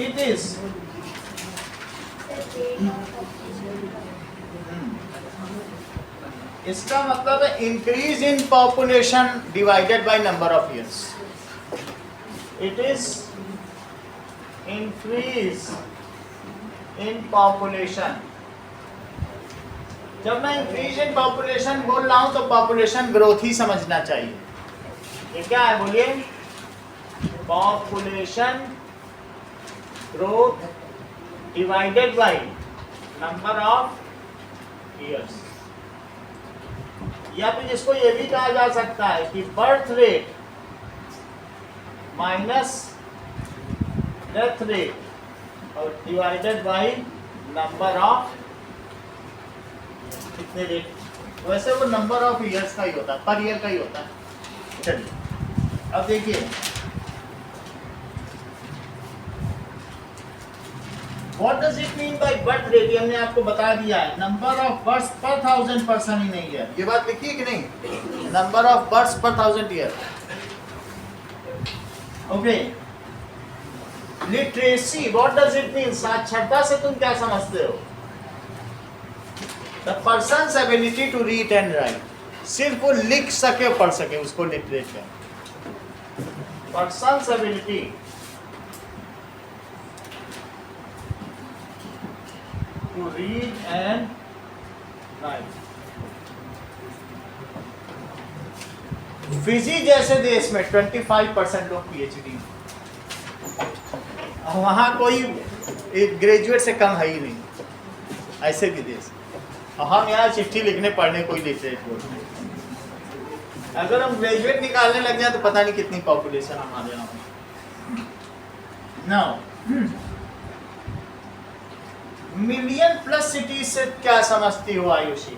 It is इसका मतलब है increase in population divided by number of years. It is increase in population. जब मैं इंक्रीज इन पॉपुलेशन बोल रहा हूं तो पॉपुलेशन ग्रोथ ही समझना चाहिए। ये क्या है बोलिए? Population growth divided by number of years. या फिर जिसको ये भी कहा जा सकता है कि birth rate minus death rate और डिवाइडेड बाय नंबर ऑफ कितने रेट। वैसे वो नंबर ऑफ ईयर्स का ही होता है, पर ईयर का ही होता है। चलिए अब देखिए, what does it mean by birth rate? ये हमने आपको बता दिया है, नंबर ऑफ बर्थ पर 1000 पर्सन ही नहीं है। ये बात लिखी है कि नहीं? नंबर ऑफ बर्थ पर 1000 year. Okay, literacy, what does it mean? साक्षरता से तुम क्या समझते हो? The person's ability to read and write. सिर्फ वो लिख सके पढ़ सके, उसको लिटरेट है। Person's ability to read and write. Fiji जैसे देश में 25% लोग पीएचडी, वहां कोई एक ग्रेजुएट से कम है ही नहीं, ऐसे भी देश। और हम यहाँ चिट्ठी लिखने पढ़ने कोई लिटरेट बोलते हैं। अगर हम ग्रेजुएट निकालने लग जाए तो पता नहीं कितनी पॉपुलेशन हमारे यहाँ। नाउ मिलियन प्लस सिटीज से क्या समझती हो आयुषी?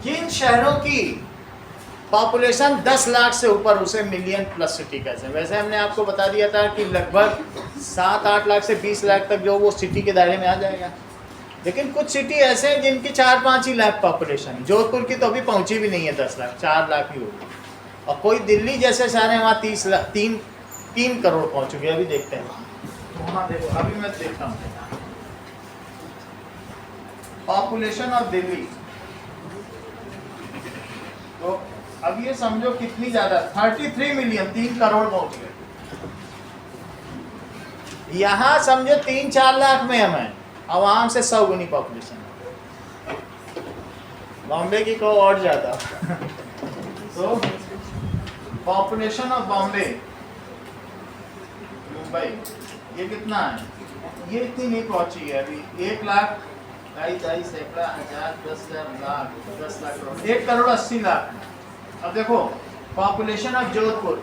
जिन शहरों की पॉपुलेशन 10 लाख से ऊपर, उसे मिलियन प्लस सिटी कहते हैं। वैसे हमने आपको बता दिया था कि लगभग 7-8 लाख से 20 लाख तक जो वो सिटी के दायरे में आ जाएगा। लेकिन कुछ सिटी ऐसे हैं जिनकी 4-5 ही लाख पॉपुलेशन है। जोधपुर की तो अभी पहुंची भी नहीं है 10 लाख, 4 लाख ही होगी। और कोई दिल्ली जैसे शहर है वहाँ 3 करोड़ पहुंच चुके हैं। अभी देखते हैं वहाँ, देखो अभी मैं देखता हूँ पॉपुलेशन ऑफ दिल्ली। तो अब ये समझो कितनी ज्यादा, 33 मिलियन, 3 करोड़ पहुंच गए। यहाँ समझो 3-4 लाख में हम हैं, आवाम से 100 गुनी पॉपुलेशन। बॉम्बे की को और ज्यादा। तो पॉपुलेशन ऑफ बॉम्बे, मुंबई, ये कितना है? ये इतनी नहीं पहुंची है अभी। 1 लाख 22 सैकड़ा हजार 10 लाख 10 लाख करोड़, 1 करोड़ 80 लाख। अब देखो पॉपुलेशन ऑफ जोधपुर,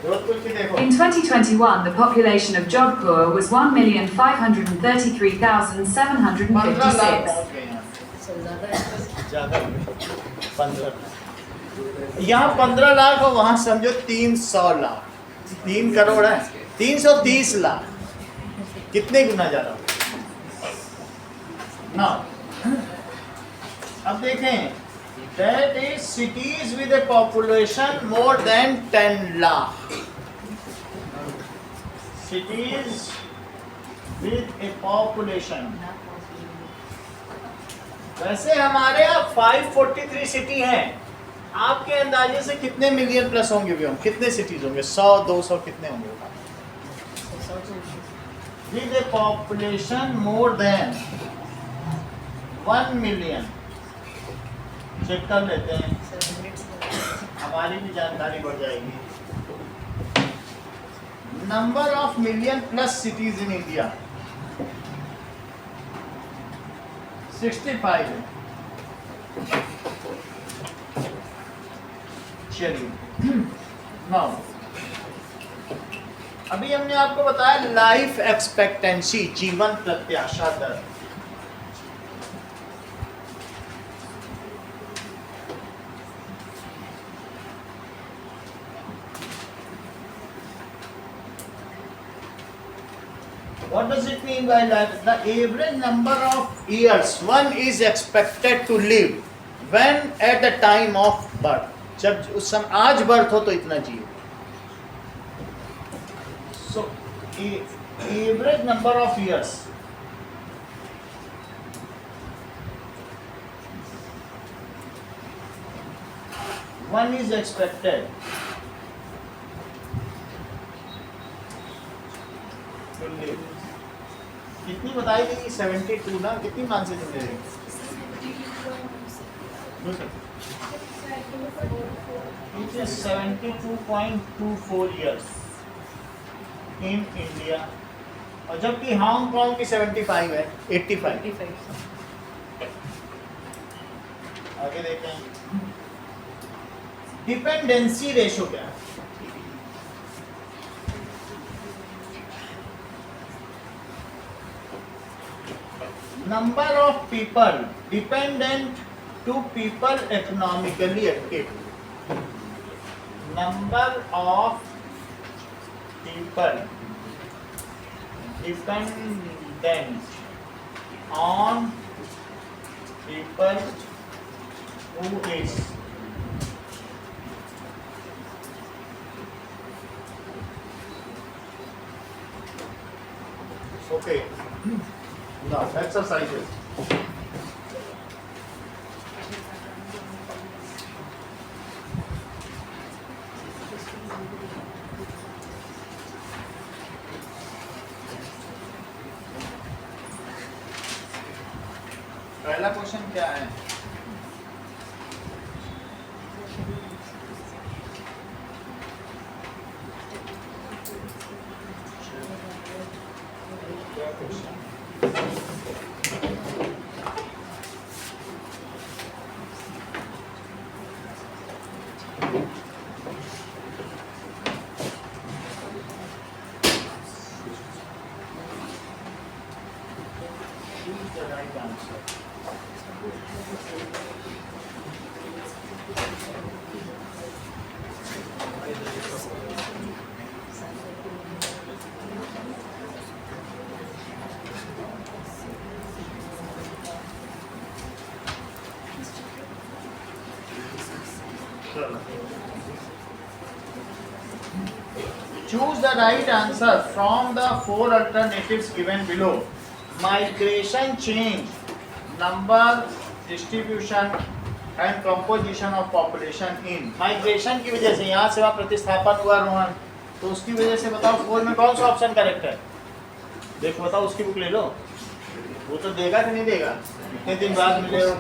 जोधपुर की देखो। In 2021, the population of Jodhpur was 1,533,756. यहाँ 15 लाख और वहाँ समझो 300 लाख, 3 करोड़ है, 330 लाख। कितने गुना ज्यादा ना? अब देखें, that is cities with a population more than 10 lakh. Cities with a population. वैसे हमारे यहाँ 543 सिटी हैं। आपके अंदाजे से कितने मिलियन प्लस होंगे भी? हम कितने सिटीज होंगे? 100-200 कितने होंगे? With a population more than 1 million. Check कर लेते हैं, हमारी भी जानकारी बढ़ जाएगी। Number of million plus cities in India 65 है। चलिए नाउ अभी हमने आपको बताया लाइफ एक्सपेक्टेंसी, जीवन प्रत्याशा दर। What does it mean by life? The average number of years one is expected to live when at the time of birth. जब उस समय आज बर्थ हो तो इतना जियो। So average number of years one is expected to live. कितनी बताई गई? 72 ना? कितनी मान से चल रही? 72.24 years in India, और जबकि हांगकांग की 75 है, 85। आगे देखें डिपेंडेंसी रेशो क्या है? Number of people dependent to people economically active. Number of people dependent on people who is okay. Now exercises. पहला क्वेश्चन क्या है? क्या question? Choose the right answer. Choose the right answer from the four alternatives given below. Migration change, number, distribution and composition of population in. Migration की वजह से यहाँ से वहाँ प्रतिस्थापन हुआ रोहन, तो उसकी वजह से बताओ फोर में कौन सा ऑप्शन करेक्ट है? देखो बताओ, उसकी बुक ले लो, वो तो देगा कि नहीं देगा, इतने दिन बाद मिले हो।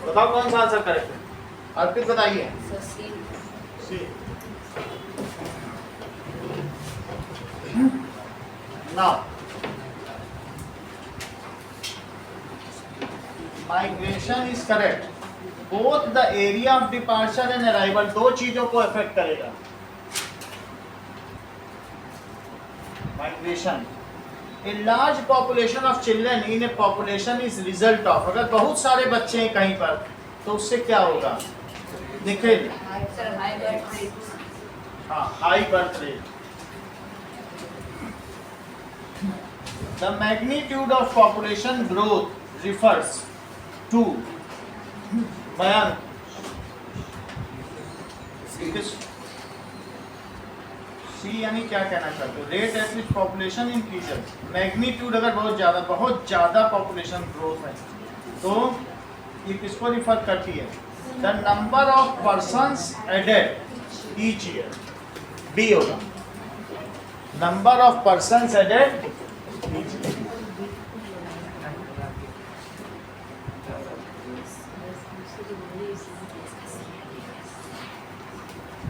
बताओ कौन सा आंसर करेक्ट है? अर्पित बताइए। सी। Now, migration is correct. Both the area of departure and arrival दो चीजों को अफेक्ट करेगा। Migration. A large population of children in a population is result of, अगर बहुत सारे बच्चे हैं कहीं पर तो उससे क्या होगा? देखिए, हाँ, high birth rate. The magnitude of population growth refers to बयान सी यानी क्या कहना चाहते हो? Rate at which population increases. Magnitude अगर बहुत ज़्यादा पॉपुलेशन ग्रोथ है तो ये किसको रिफर करती है? The number of persons added each year, B होगा, number of persons added.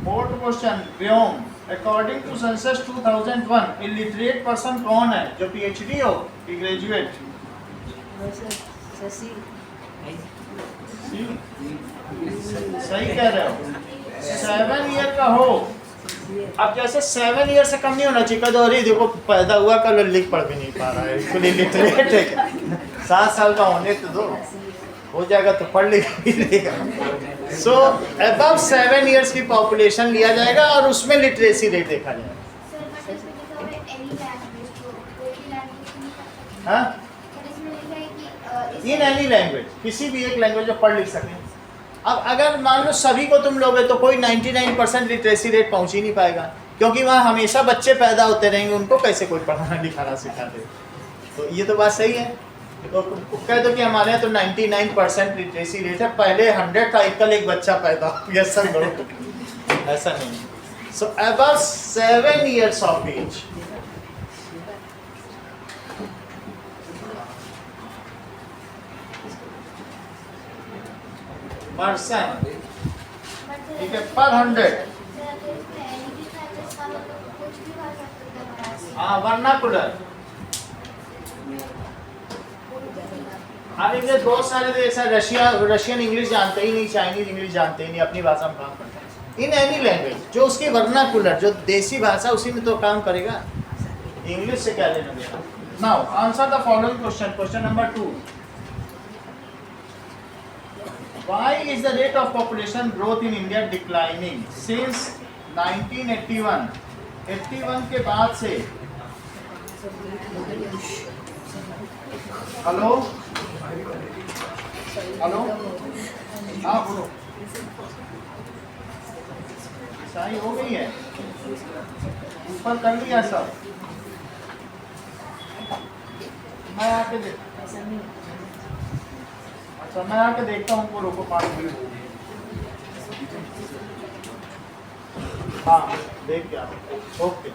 Fourth question, Vyom, according to census 2001 illiterate person कौन है? जो पीएचडी हो कि ग्रेजुएट? सही कह रहे हो, 7 ईयर का हो। अब जैसे 7 ईयर से कम नहीं होना चाहिए। तो अरे देखो पैदा हुआ कल लिख पढ़ भी नहीं पा रहा है, इसको लिटरेट है क्या? 7 साल का होने तो दो, हो जाएगा तो पढ़ लिख भी लेगा। सो अबव 7 ईयर्स की पॉपुलेशन लिया जाएगा और उसमें लिटरेसी रेट देखा जाएगा। हाँ, इन एनी लैंग्वेज, किसी भी एक लैंग्वेज में पढ़ लिख सकें। अब अगर मान लो सभी को तुम लोगे तो कोई 99% लिटरेसी रेट पहुंच ही नहीं पाएगा, क्योंकि वहाँ हमेशा बच्चे पैदा होते रहेंगे, उनको कैसे कोई पढ़ाना लिखाना सिखा दे। तो ये तो बात सही है। तो कह दो कि हमारे यहाँ तो 99% लिटरेसी रेट है, पहले 100 था, कल एक बच्चा पैदा हो गया, सब लोग ऐसा नहीं। So above 7 years of age, person, ठीक है, पर 100। हाँ, वर्नाकुलर। अब इनके बहुत सारे देश है, रशियन इंग्लिश जानते ही नहीं, चाइनीज इंग्लिश जानते ही नहीं, अपनी भाषा में काम करते हैं। इन एनी लैंग्वेज, जो उसकी वर्नाकुलर, जो देसी भाषा, उसी में तो काम करेगा, इंग्लिश से क्या लेना देना। Now answer the following question. Question number 2, Why is the rate of population growth in India declining since 1981? 81 के बाद से हेलो हेलो हाँ बोलो सही हो गई है ऊपर कर लिया सब मैं आके देख अच्छा मैं आके देखता हूँ उनको रोको 5 मिनट हाँ देख क्या ओके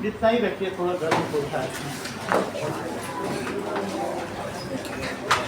इतना ही रखिए थोड़ा गर्म होता है